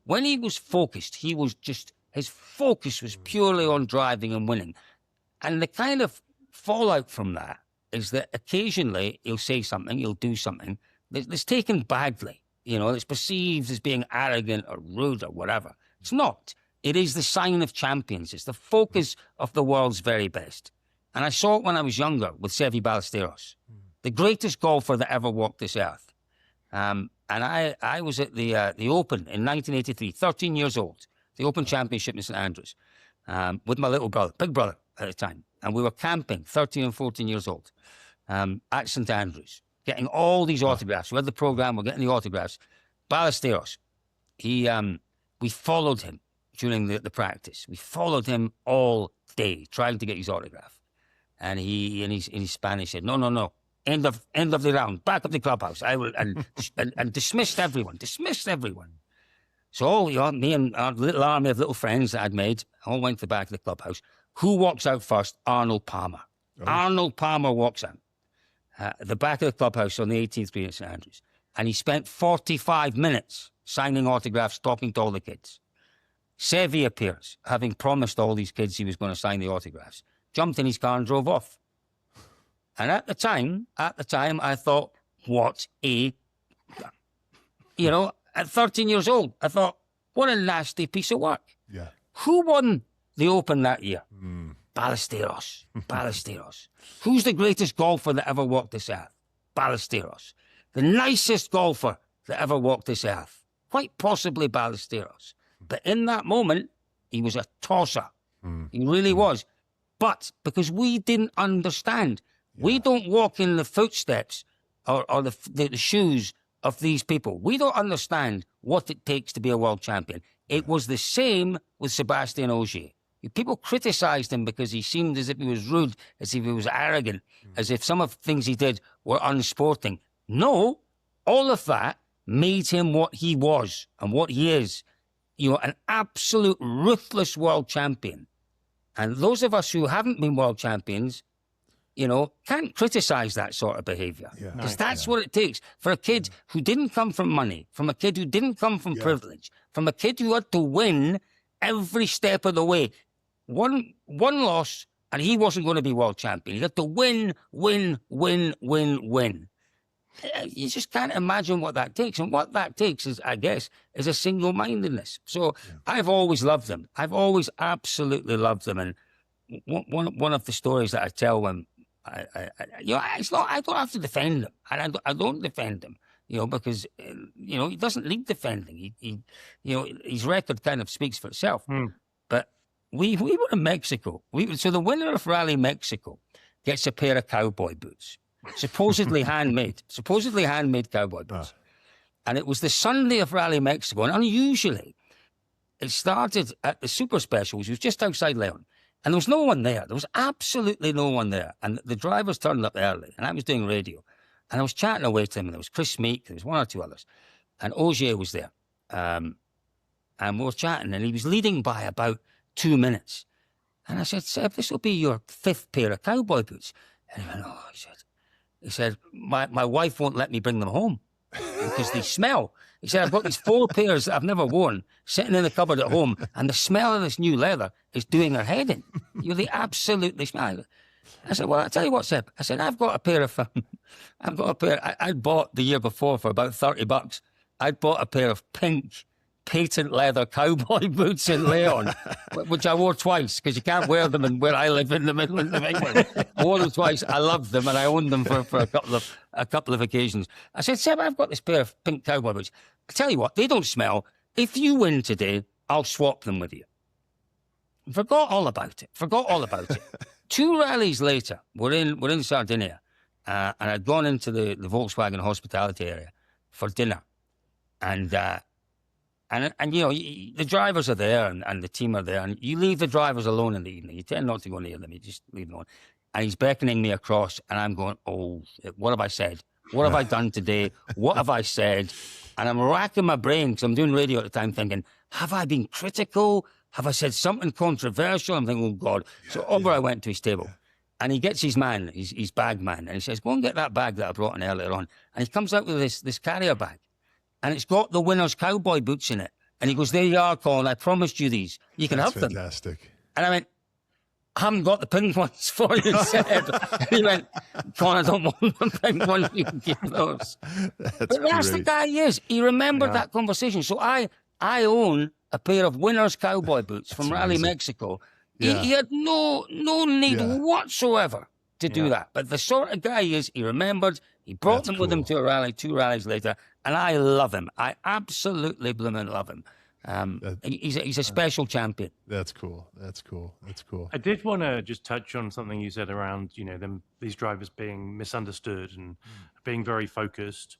when he was focused, his focus was purely on driving and winning. And the kind of fallout from that is that occasionally he'll say something, he'll do something that's taken badly. It's perceived as being arrogant or rude or whatever. It's not. It is the sign of champions. It's the focus of the world's very best. And I saw it when I was younger with Seve Ballesteros, the greatest golfer that ever walked this earth. And I was at the Open in 1983, 13 years old, the Open Championship in St Andrews, with my little brother, big brother at the time. And we were camping, 13 and 14 years old, at St Andrews, getting all these autographs. We had the program, we're getting the autographs. Ballesteros, we followed him during the practice. We followed him all day, trying to get his autograph. And he, in his Spanish, said, no. End of the round, back of the clubhouse. I will, and dismissed everyone. So, me and our little army of little friends that I'd made all went to the back of the clubhouse. Who walks out first? Arnold Palmer. Oh. Arnold Palmer walks out. The back of the clubhouse on the 18th Green at St Andrews. And he spent 45 minutes signing autographs, talking to all the kids. Seve appears, having promised all these kids he was going to sign the autographs. Jumped in his car and drove off. And at the time, I thought, what a... at 13 years old, I thought, what a nasty piece of work. Yeah. Who won the Open that year? Ballesteros. Who's the greatest golfer that ever walked this earth? Ballesteros. The nicest golfer that ever walked this earth? Quite possibly Ballesteros. But in that moment, he was a tosser. He really was. But because we didn't understand, we don't walk in the footsteps or the shoes of these people. We don't understand what it takes to be a world champion. It was the same with Sébastien Ogier. People criticised him because he seemed as if he was rude, as if he was arrogant, as if some of the things he did were unsporting. No, all of that made him what he was and what he is. An absolute ruthless world champion. And those of us who haven't been world champions, can't criticise that sort of behaviour. Because that's what it takes for a kid who didn't come from money, from a kid who didn't come from privilege, from a kid who had to win every step of the way. One loss, and he wasn't going to be world champion. He had to win. You just can't imagine what that takes. And what that takes is, I guess, is a single-mindedness. So I've always loved them. I've always absolutely loved them. And one of the stories that I tell when it's not. I don't have to defend him, and I don't defend him, because he doesn't need defending. He his record kind of speaks for itself. But we were in Mexico. So the winner of Rally Mexico gets a pair of cowboy boots, supposedly handmade cowboy boots, and it was the Sunday of Rally Mexico, and unusually, it started at the Super Special, which was just outside Leon. And there was no one there. There was absolutely no one there. And the drivers turned up early, and I was doing radio. And I was chatting away to them, and there was Chris Meek, there was one or two others. And Ogier was there. And we were chatting, and he was leading by about 2 minutes. And I said, Seb, this will be your 5th pair of cowboy boots. And he went, he said, my wife won't let me bring them home because they smell. He said, I've got these 4 pairs that I've never worn sitting in the cupboard at home, and the smell of this new leather is doing her head in. They absolutely smell. I said, well, I'll tell you what, Seb. I said, I've got a pair I'd bought the year before for about $30. I'd bought a pair of pink patent leather cowboy boots in Leon, which I wore twice because you can't wear them in where I live in the Midlands of England. I wore them twice. I loved them, and I owned them for a couple of occasions. I said, Seb, I've got this pair of pink cowboy boots. I tell you what, they don't smell. If you win today, I'll swap them with you. Forgot all about it. 2 rallies later, we're in Sardinia, and I'd gone into the Volkswagen hospitality area for dinner, and the drivers are there and the team are there, and you leave the drivers alone in the evening. You tend not to go near them. You just leave them alone. And he's beckoning me across, and I'm going, oh, what have I said? What have I done today? What have I said? And I'm racking my brain because I'm doing radio at the time thinking, have I been critical? Have I said something controversial? I'm thinking, oh, God. So over I went to his table, and he gets his bag man, and he says, go and get that bag that I brought in earlier on. And he comes out with this carrier bag, and it's got the winner's cowboy boots in it. And he goes, there you are, Colin. I promised you these. You can have them. Fantastic. And I went, I haven't got the pink ones for you, Seb. And he went, Colin, I don't want the pink ones. You can keep those. But that's the guy he is. He remembered that conversation. So I own a pair of winner's cowboy boots from Rally Mexico. Yeah. He had no need whatsoever to do that. But the sort of guy he is, he remembered. He brought them with him to a rally 2 rallies later. And I love him. I absolutely blooming love him. He's a special champion. That's cool. I did want to just touch on something you said around, these drivers being misunderstood and being very focused.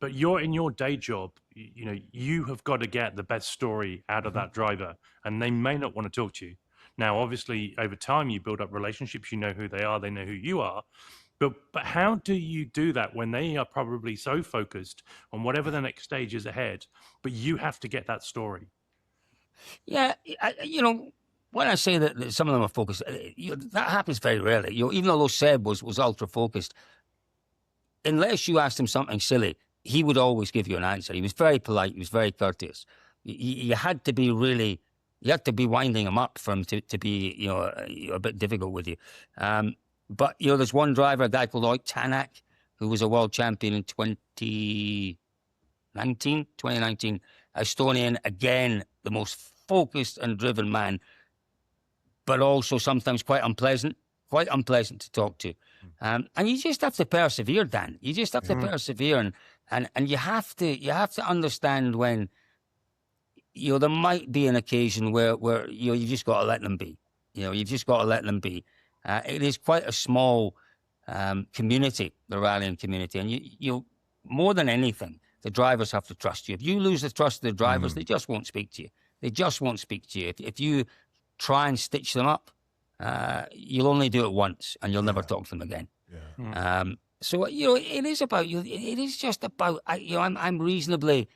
But in your day job, you have got to get the best story out of that driver, and they may not want to talk to you. Now, obviously, over time, you build up relationships. You know who they are. They know who you are. But how do you do that when they are probably so focused on whatever the next stage is ahead, but you have to get that story? Yeah, when I say that some of them are focused, that happens very rarely. Even though Seb was ultra focused, unless you asked him something silly, he would always give you an answer. He was very polite. He was very courteous. You had to be winding him up for him to be, a bit difficult with you. But, there's one driver, a guy called Oik Tanak, who was a world champion in 2019, Estonian, again, the most focused and driven man, but also sometimes quite unpleasant to talk to. And you just have to persevere, Dan. You just have to persevere, and you have to understand when there might be an occasion where you just got to let them be. You've just got to let them be. It is quite a small community, the rallying community, and you more than anything, the drivers have to trust you. If you lose the trust of the drivers, they just won't speak to you. They just won't speak to you. If you try and stitch them up, you'll only do it once, and you'll never talk to them again. Yeah. So it is about you. It is just about I'm reasonably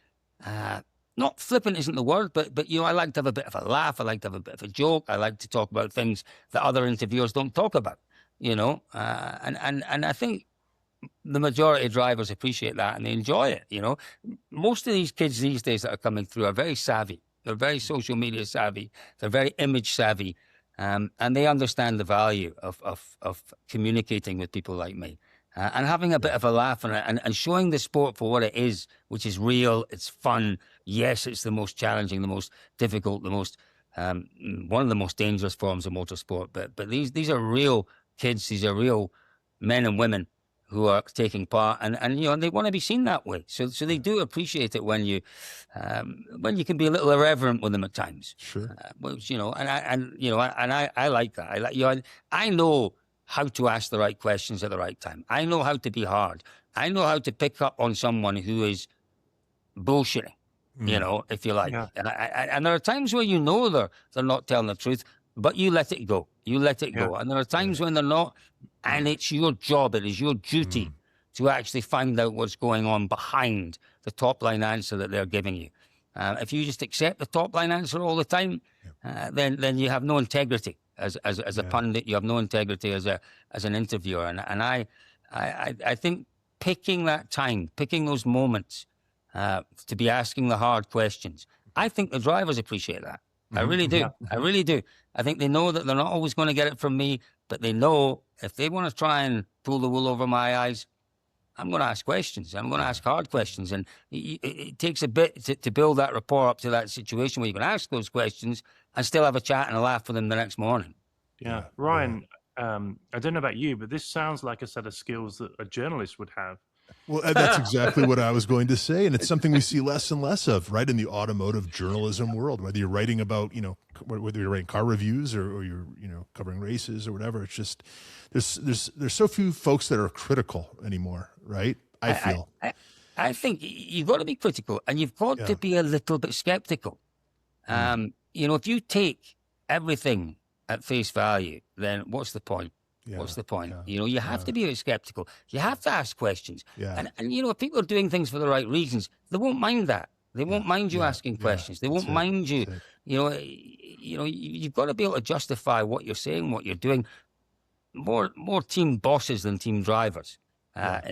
not flippant isn't the word, but I like to have a bit of a laugh. I like to have a bit of a joke. I like to talk about things that other interviewers don't talk about. And I think the majority of drivers appreciate that and they enjoy it. Most of these kids these days that are coming through are very savvy. They're very social media savvy. They're very image savvy. And they understand the value of communicating with people like me and having a bit of a laugh and showing the sport for what it is, which is real. It's fun. Yes, it's the most challenging, the most difficult, the most one of the most dangerous forms of motorsport. But these are real kids. These are real men and women who are taking part, and they want to be seen that way. So they do appreciate it when you can be a little irreverent with them at times. Sure. I like that. I know how to ask the right questions at the right time. I know how to be hard. I know how to pick up on someone who is bullshitting. If you like. Yeah. And there are times where they're not telling the truth, but you let it go. You let it go. And there are times when they're not, and it's your job, it is your duty to actually find out what's going on behind the top line answer that they're giving you. If you just accept the top line answer all the time, then you have no integrity as a pundit. You have no integrity as an interviewer. And I think picking that time, picking those moments to be asking the hard questions, I think the drivers appreciate that. I really do. I really do. I think they know that they're not always going to get it from me, but they know if they want to try and pull the wool over my eyes, I'm going to ask questions. I'm going to ask hard questions. And it takes a bit to build that rapport up to that situation where you can ask those questions and still have a chat and a laugh with them the next morning. Yeah. Ryan, I don't know about you, but this sounds like a set of skills that a journalist would have. Well, that's exactly what I was going to say. And it's something we see less and less of, right, in the automotive journalism world, whether you're writing about, whether you're writing car reviews or you're, covering races or whatever. It's just there's so few folks that are critical anymore, right? I feel. I think you've got to be critical and you've got to be a little bit skeptical. If you take everything at face value, then what's the point? Yeah, what's the point? Yeah, you have to be a bit skeptical. You have to ask questions. Yeah. And if people are doing things for the right reasons, they won't mind that. They won't mind you asking questions. They won't mind you. You've got to be able to justify what you're saying, what you're doing. More team bosses than team drivers,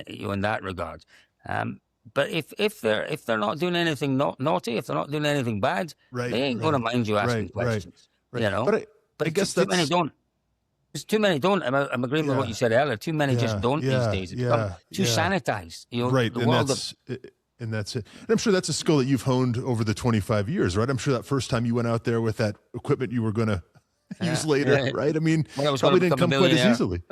in that regard. But if they're not doing anything naughty, if they're not doing anything bad, they ain't going to mind you asking questions. Right. But I guess too many don't. There's too many don't. I'm agreeing with what you said earlier. Too many just don't these days. It's become too sanitized. Right, and that's it. And I'm sure that's a skill that you've honed over the 25 years, right? I'm sure that first time you went out there with that equipment you were going to use later, right? I mean, probably didn't come quite as easily.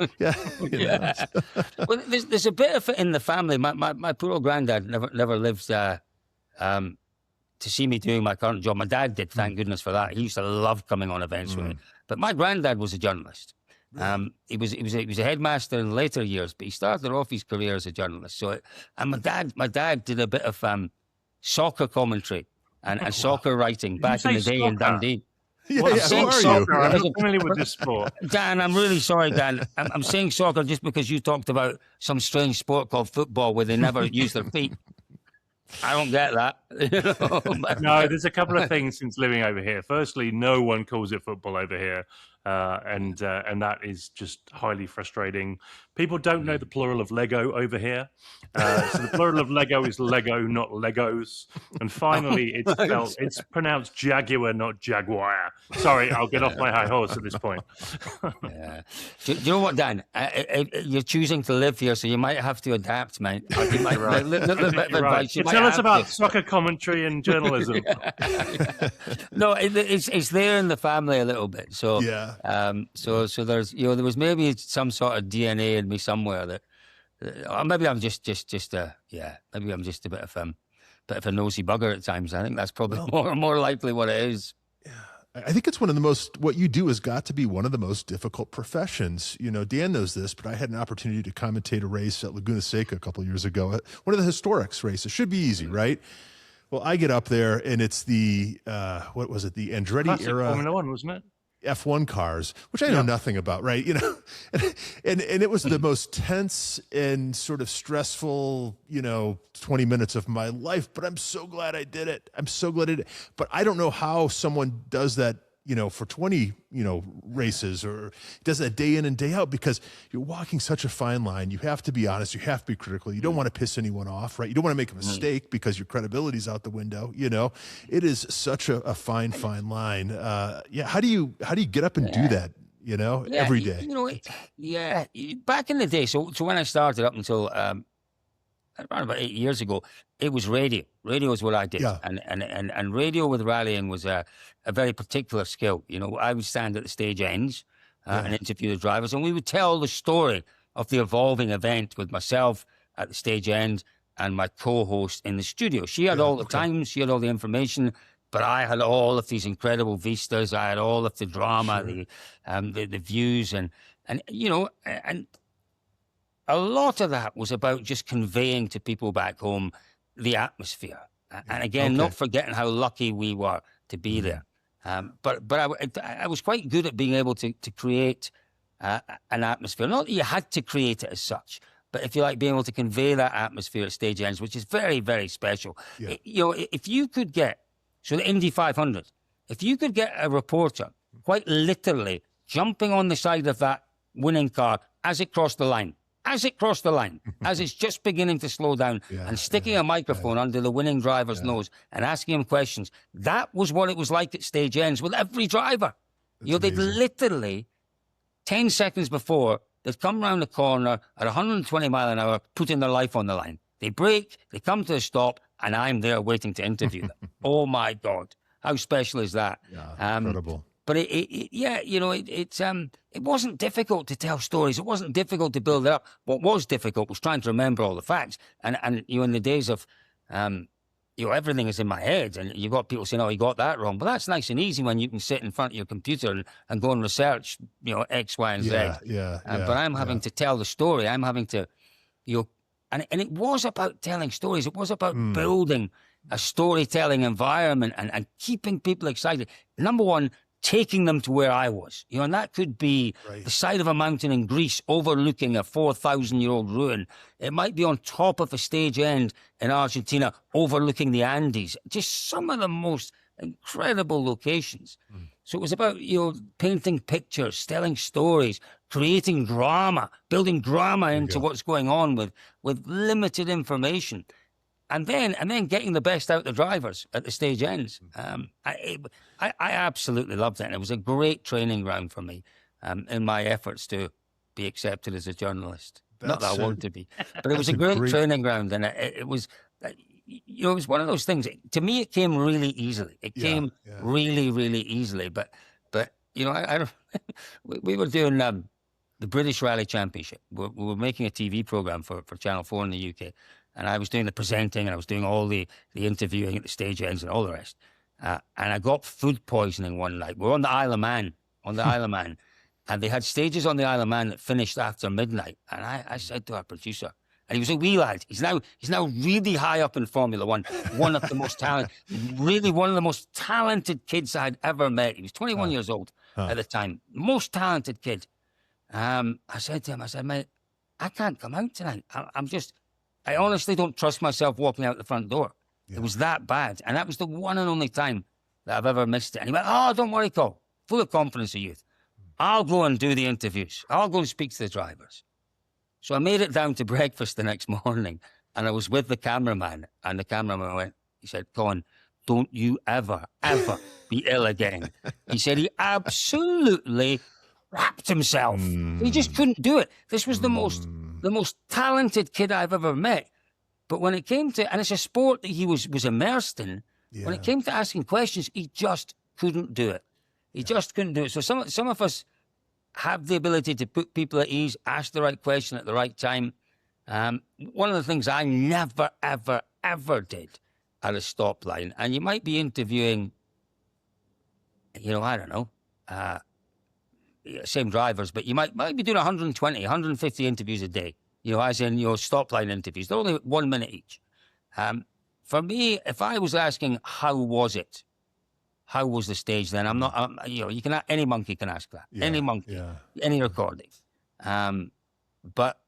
Well, there's a bit of it in the family. My poor old granddad never lived to see me doing my current job. My dad did, thank goodness for that. He used to love coming on events with me. But my granddad was a journalist. He was a headmaster in later years, but he started off his career as a journalist. So, and my dad did a bit of soccer commentary and soccer writing Did back in the day in Dundee. Yeah, Well, yeah, who are soccer. you? I'm not familiar with this sport. Dan, I'm really sorry, Dan. I'm saying soccer just because you talked about some strange sport called football where they never use their feet. I don't get that. No, there's a couple of things since living over here. Firstly, no one calls it football over here, and that is just highly frustrating. People don't know the plural of Lego over here, so the plural of Lego is Lego, not Legos. And finally, it's pronounced Jaguar, not Jaguar. Sorry, I'll get off my high horse at this point. Yeah. Do you know what, Dan? You're choosing to live here, so you might have to adapt, mate. You might, Right. advice, you might Tell us have about to. soccer commentary and journalism. No, it's there in the family a little bit. So Yeah. so there's there was maybe some sort of DNA in me somewhere that, or maybe I'm just maybe I'm just a bit of a nosy bugger at times. I think that's probably more likely what it is. I think it's what you do has got to be one of the most difficult professions. Dan knows this, but I had an opportunity to commentate a race at Laguna Seca a couple of years ago. One of the historics races. Should be easy, right? Well, I get up there and it's the, what was it? The Andretti Classic era. Formula One, wasn't it? F1 cars, which I know nothing about, right? And it was the most tense and sort of stressful, 20 minutes of my life, but I'm so glad I did it. I'm so glad I did it. But I don't know how someone does that, for 20, races, or does that day in and day out, because you're walking such a fine line. You have to be honest. You have to be critical. You don't want to piss anyone off, right? You don't want to make a mistake because your credibility's out the window. It is such a fine line. How do you get up and do that, every day? Back in the day. So when I started up until, around about 8 years ago, it was radio. Radio is what I did. Yeah. And radio with rallying was a very particular skill. I would stand at the stage ends and interview the drivers, and we would tell the story of the evolving event with myself at the stage end and my co-host in the studio. She had all the time, she had all the information, but I had all of these incredible vistas. I had all of the drama, the views, and a lot of that was about just conveying to people back home the atmosphere. And again, not forgetting how lucky we were to be there. But I was quite good at being able to create an atmosphere. Not that you had to create it as such, but if you like, being able to convey that atmosphere at stage ends, which is very, very special. Yeah. If you could get, so the Indy 500, if you could get a reporter quite literally jumping on the side of that winning car as it crossed the line, as it's just beginning to slow down, and sticking a microphone under the winning driver's nose and asking him questions. That was what it was like at stage ends with every driver. They'd literally, 10 seconds before, they'd come around the corner at 120 mile an hour, putting their life on the line. They brake, they come to a stop, and I'm there waiting to interview them. Oh my God. How special is that? Yeah, incredible. But it wasn't difficult to tell stories. It wasn't difficult to build it up. What was difficult was trying to remember all the facts. And in the days of, everything is in my head, and you've got people saying, "Oh, you got that wrong." But that's nice and easy when you can sit in front of your computer and go and research, X, Y, and Z. But I'm having to tell the story. I'm having to, and it was about telling stories. It was about building a storytelling environment and keeping people excited. Number one, taking them to where I was, and that could be the side of a mountain in Greece overlooking a 4,000-year-old ruin. It might be on top of a stage end in Argentina overlooking the Andes. Just some of the most incredible locations. So it was about, painting pictures, telling stories, creating drama, building drama into what's going on with limited information. And then getting the best out of the drivers at the stage ends. I absolutely loved it. And it was a great training ground for me in my efforts to be accepted as a journalist. Not that I want to be. But it was a great training ground. And it was, it was one of those things. To me, it came really easily. It came really, really easily. But we were doing the British Rally Championship. We were making a TV program for Channel 4 in the UK. And I was doing the presenting, and I was doing all the interviewing at the stage ends and all the rest. And I got food poisoning one night. We're on the Isle of Man, and they had stages on the Isle of Man that finished after midnight. And I said to our producer, And he was a wee lad. He's now really high up in Formula One. One of the most talented, really one of the most talented kids I'd ever met. He was 21 years old at the time. Most talented kid. I said to him, mate, I can't come out tonight. I honestly don't trust myself walking out the front door. Yeah. It was that bad. And that was the one and only time that I've ever missed it. And he went, oh, don't worry, Cole. Full of confidence of youth. I'll go and do the interviews. I'll go and speak to the drivers. So I made it down to breakfast the next morning, and I was with the cameraman, and the cameraman he said, Colin, don't you ever be ill again. He said he absolutely wrapped himself. He just couldn't do it. This was the most talented kid I've ever met. But when it came to, and it's a sport that he was immersed in, when it came to asking questions, he just couldn't do it. He just couldn't do it. So some of us have the ability to put people at ease, ask the right question at the right time. One of the things I never, ever, ever did at a stop line, and you might be interviewing, I don't know, same drivers, but you might be doing 120, 150 interviews a day, as in your stop line interviews. They're only 1 minute each. For me, if I was asking, how was it? How was the stage then? I'm not, you can, any monkey can ask that. Any monkey, any recording. But,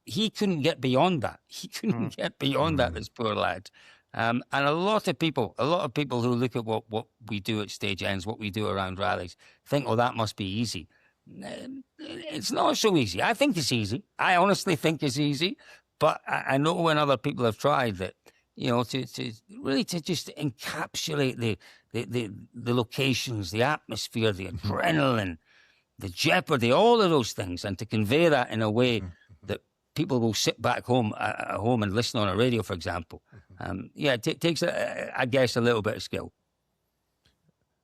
he couldn't get beyond that. He couldn't get beyond that, this poor lad. And a lot of people who look at what we do at stage ends, what we do around rallies, think, oh, that must be easy. It's not so easy. I think it's easy. I honestly think it's easy. But I know when other people have tried that, to really to just encapsulate the locations, the atmosphere, the adrenaline, the jeopardy, all of those things, and to convey that in a way that people will sit back home at home and listen on a radio, for example. It takes, I guess, a little bit of skill.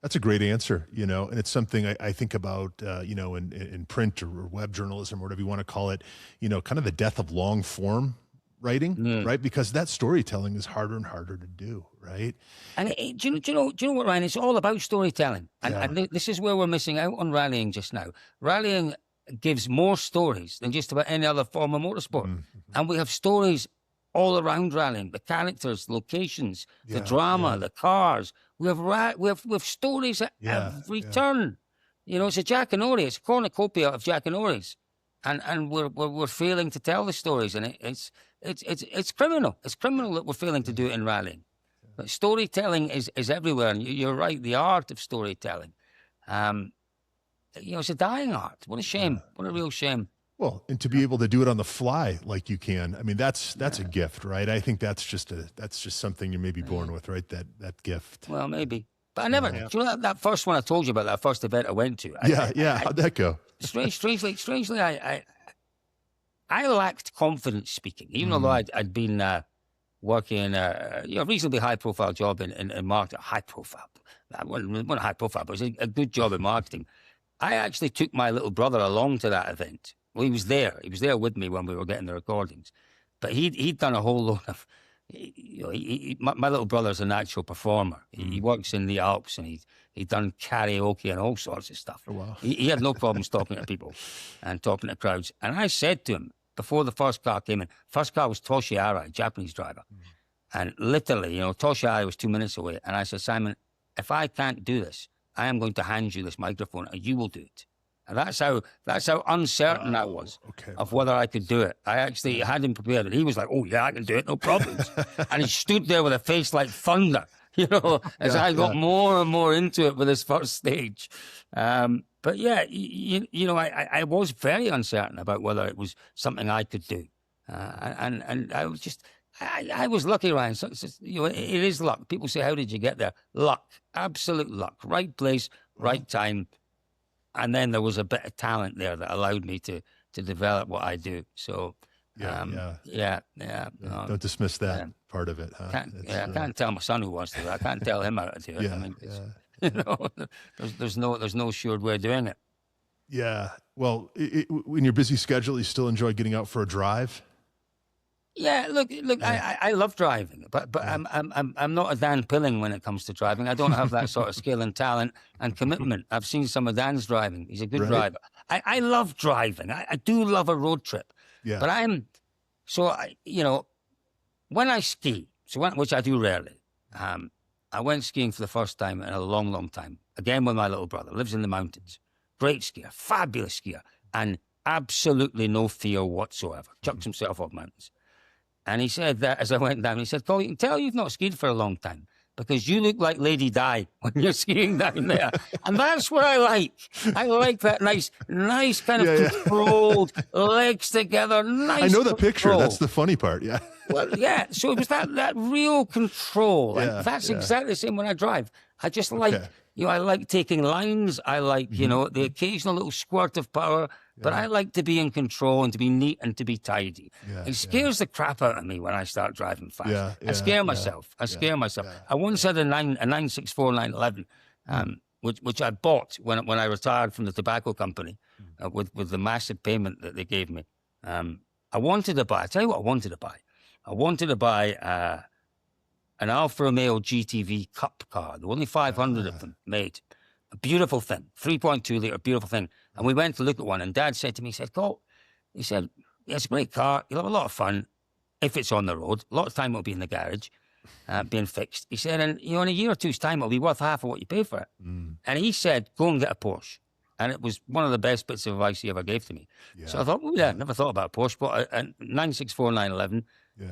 That's a great answer, and it's something I think about, in print or web journalism or whatever you want to call it, kind of the death of long form writing, right? Because that storytelling is harder and harder to do, right? And do you know what, Ryan? It's all about storytelling. And this is where we're missing out on rallying just now. Rallying gives more stories than just about any other form of motorsport. And we have stories all around rallying, the characters, locations, the drama, the cars. We have stories at every turn. It's a Jackanory. It's a cornucopia of Jackanories. And we're failing to tell the stories, and it's criminal. It's criminal that we're failing to do it in rallying. But storytelling is everywhere, and you're right. The art of storytelling, it's a dying art. What a shame! What a real shame. Well, and to be able to do it on the fly like you can, I mean, that's a gift, right? I think that's just something you may be born with, right? That gift. Well, maybe. But I never. Do you know that first one I told you about, that first event I went to? How'd that go? Strangely, I lacked confidence speaking, even although I'd been working in a reasonably high-profile job in marketing. High-profile. It wasn't high-profile, but it was a good job in marketing. I actually took my little brother along to that event. Well, he was there. He was there with me when we were getting the recordings. But he'd done a whole load of... my little brother's a natural performer. He works in the Alps, and he'd done karaoke and all sorts of stuff. Oh, wow. He had no problems talking to people and talking to crowds. And I said to him, before the first car came in, first car was Toshiara, a Japanese driver. And literally, Toshiara was 2 minutes away. And I said, Simon, if I can't do this, I am going to hand you this microphone and you will do it. And that's how uncertain I was of whether I could do it. I actually had him prepared, and he was like, oh, yeah, I can do it, no problems. And he stood there with a face like thunder, as I got more and more into it with this first stage. But yeah, I was very uncertain about whether it was something I could do. And I was just, I was lucky, Ryan. So, it is luck. People say, how did you get there? Luck, absolute luck. Right place, right time. And then there was a bit of talent there that allowed me to develop what I do. So, no, don't dismiss that part of it. Huh? I can't tell my son who wants to do it. I can't tell him how to do it. I mean, there's no assured way of doing it. Yeah. Well, in your busy schedule, you still enjoy getting out for a drive? Yeah, look. I love driving, but I'm not a Dan Pilling when it comes to driving. I don't have that sort of skill and talent and commitment. I've seen some of Dan's driving. He's a good driver. I love driving. I do love a road trip. Yeah. But I'm So, when I ski, which I do rarely, I went skiing for the first time in a long, long time. Again, with my little brother, lives in the mountains. Great skier, fabulous skier, and absolutely no fear whatsoever. Chucks himself up mountains. And he said that as I went down, he said, Colin, you can tell you've not skied for a long time because you look like Lady Di when you're skiing down there. And that's what I like. I like that nice kind of controlled, legs together, nice. I know the control. picture. That's the funny part. Yeah. Well, yeah. So it was that real control. Yeah, and that's exactly the same when I drive. I just like, I like taking lines. I like, the occasional little squirt of power. But I like to be in control and to be neat and to be tidy. It scares the crap out of me when I start driving fast. I scare myself. I once had a 964 911, which I bought when I retired from the tobacco company with the massive payment that they gave me. I wanted to buy. I tell you what, I wanted to buy. I wanted to buy an Alfa Romeo GTV Cup car. There were only 500 of them made. A beautiful thing, 3.2 litre, beautiful thing. And we went to look at one, and Dad said to me, Cole, it's a great car. You'll have a lot of fun if it's on the road. A lot of time it'll be in the garage, being fixed. He said, and in a year or two's time, it'll be worth half of what you pay for it. And he said, go and get a Porsche. And it was one of the best bits of advice he ever gave to me. So I thought, never thought about a Porsche, but a 964 911.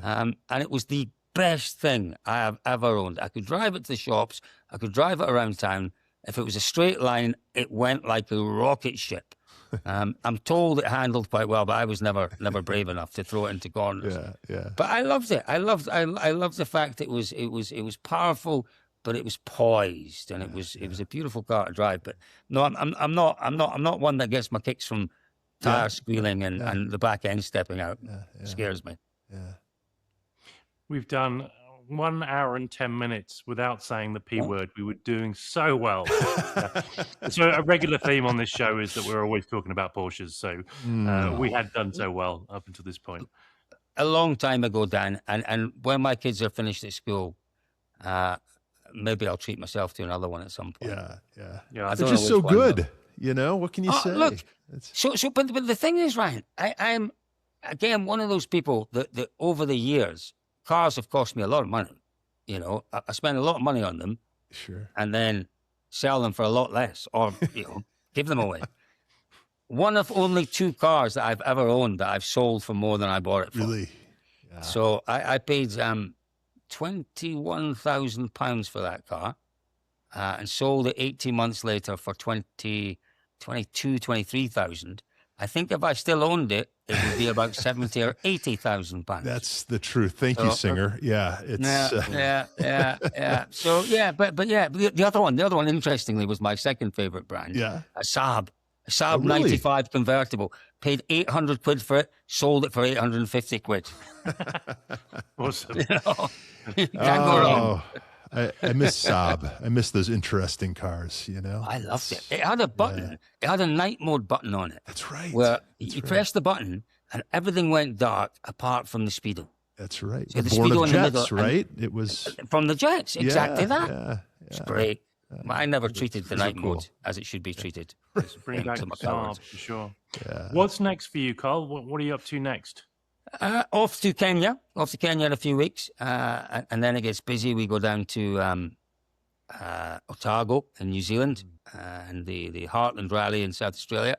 And it was the best thing I have ever owned. I could drive it to the shops. I could drive it around town. If it was a straight line, it went like a rocket ship. I'm told it handled quite well, but I was never brave enough to throw it into corners. But I loved it. I loved the fact it was powerful, but it was poised, and it was a beautiful car to drive. But no, I'm not one that gets my kicks from tire squealing and the back end stepping out. Scares me. We've done 1 hour and 10 minutes without saying the P word. We were doing so well. So a regular theme on this show is that we're always talking about Porsches. So we had done so well up until this point. A long time ago, Dan, and when my kids are finished at school, maybe I'll treat myself to another one at some point. Yeah. They're just so good. What can you say? Look, but the thing is, Ryan, I'm again one of those people that over the years, cars have cost me a lot of money. I spend a lot of money on them. Sure. And then sell them for a lot less or, give them away. One of only 2 cars that I've ever owned that I've sold for more than I bought it for. Really? Yeah. So I paid £21,000 for that car and sold it 18 months later for 23,000. I think if I still owned it, it would be about 70 or 80,000 pounds. That's the truth. Thank you, Singer. Yeah, it's yeah. So but the other one, interestingly, was my second favorite brand. Yeah, a Saab 95 convertible. Paid 800 quid for it. Sold it for 850 quid. Awesome. Can't go wrong. I miss Saab. I miss those interesting cars, I loved it. It had a button. Yeah. It had a night mode button on it. That's right. Where you press the button and everything went dark apart from the speedo. That's right. So the Born speedo of in the Jets, middle, right? It was from the Jets. Exactly that. Yeah. It's great. I never treated the night mode as it should be treated. Bring back the Saab for sure. Yeah. What's next for you, Carl? What are you up to next? Off to Kenya in a few weeks, and then it gets busy. We go down to Otago in New Zealand and the Heartland Rally in South Australia.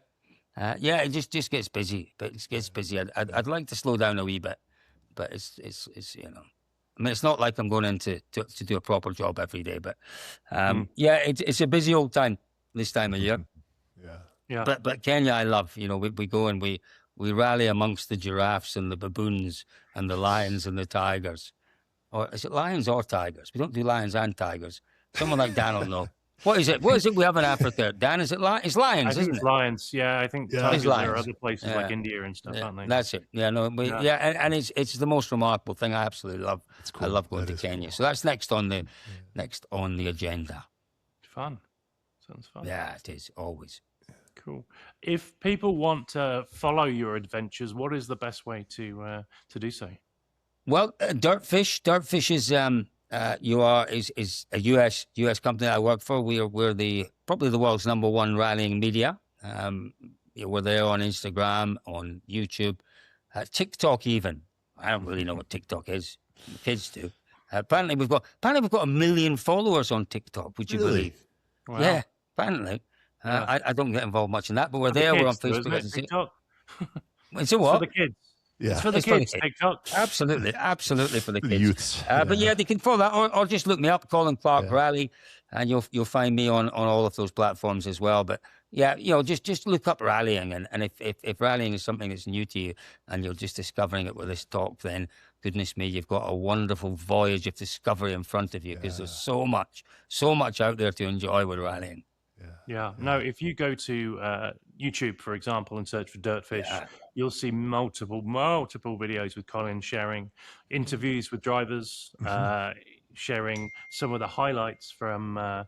It just gets busy. But it gets busy. I'd like to slow down a wee bit, but it's I mean, it's not like I'm going in to do a proper job every day. But it's a busy old time this time of year. Yeah. But Kenya, I love. We go and we rally amongst the giraffes and the baboons and the lions and the tigers. Or is it lions or tigers? We don't do lions and tigers. Someone like Dan will know. What is it? What is it we have in Africa, Dan? Is it lions? It's lions, isn't it? It's lions. Yeah, I think tigers are other places like India and stuff, aren't they? That's it. Yeah, no, and it's the most remarkable thing. I absolutely love. Cool. I love going to Kenya. Cool. So that's next on the agenda. Fun. Sounds fun. Yeah, it is always. Cool. If people want to follow your adventures, what is the best way to do so? Well, Dirtfish is is a US company I work for. We're probably the world's #1 rallying media. We're there on Instagram, on YouTube, TikTok even. I don't really know what TikTok is. The kids do. Apparently we've got 1 million followers on TikTok. Would you believe? Wow. Yeah, apparently. I don't get involved much in that, but we're there. We're on Facebook. Isn't it? TikTok. It's a what? For the kids. Yeah. It's for the kids, TikTok. Absolutely for the kids. The youths. But yeah, they can follow that, or just look me up, Colin Clark Rally, and you'll find me on all of those platforms as well. But yeah, just look up rallying, and if rallying is something that's new to you, and you're just discovering it with this talk, then goodness me, you've got a wonderful voyage of discovery in front of you, because there's so much out there to enjoy with rallying. Yeah. No, if you go to YouTube, for example, and search for Dirtfish, you'll see multiple videos with Colin sharing interviews with drivers, sharing some of the highlights from the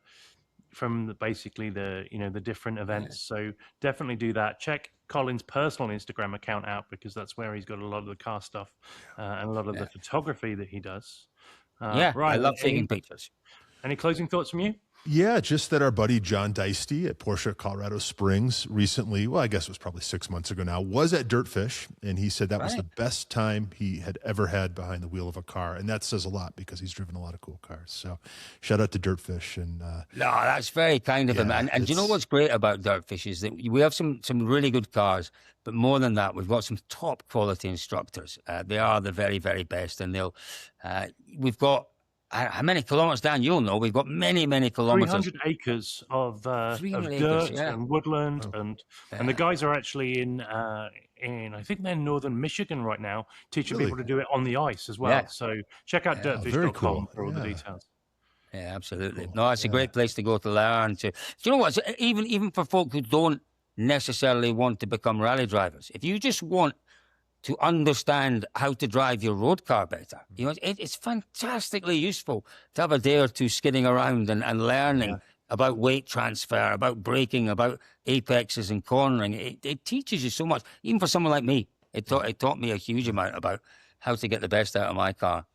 different events. So definitely do that. Check Colin's personal Instagram account out, because that's where he's got a lot of the car stuff and a lot of the photography that he does. Right. I love taking pictures. Any closing thoughts from you? Yeah, just that our buddy John Deisty at Porsche Colorado Springs recently, well, I guess it was probably 6 months ago now, was at Dirtfish, and he said that was the best time he had ever had behind the wheel of a car, and that says a lot, because he's driven a lot of cool cars. So shout out to Dirtfish. And no, that's very kind of him. And do you know what's great about Dirtfish is that we have some really good cars, but more than that, we've got some top quality instructors. They are the very, very best, and we've got, how many kilometers, Dan? You'll know. We've got many, many kilometers. 300 acres of dirt and woodland, and the guys are actually in I think they're in northern Michigan right now, teaching people to do it on the ice as well. So check out dirtfish.com for all the details. Yeah, absolutely. Cool. No, it's a great place to go to learn. Do you know what? Even for folk who don't necessarily want to become rally drivers, if you just want to understand how to drive your road car better, it's fantastically useful to have a day or two skidding around and learning about weight transfer, about braking, about apexes and cornering. It teaches you so much. Even for someone like me, it taught me a huge amount about how to get the best out of my car.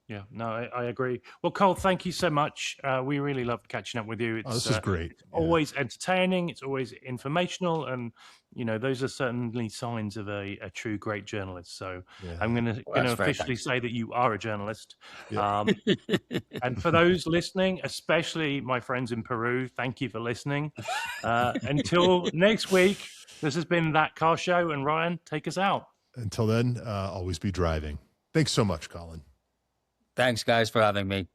Yeah, no, I agree. Well, Cole, thank you so much. We really love catching up with you. This is great. It's always entertaining. It's always informational. And, those are certainly signs of a true great journalist. So I'm going to officially say that you are a journalist. Yeah. And for those listening, especially my friends in Peru, thank you for listening. Until next week, this has been That Car Show. And Ryan, take us out. Until then, always be driving. Thanks so much, Colin. Thanks, guys, for having me.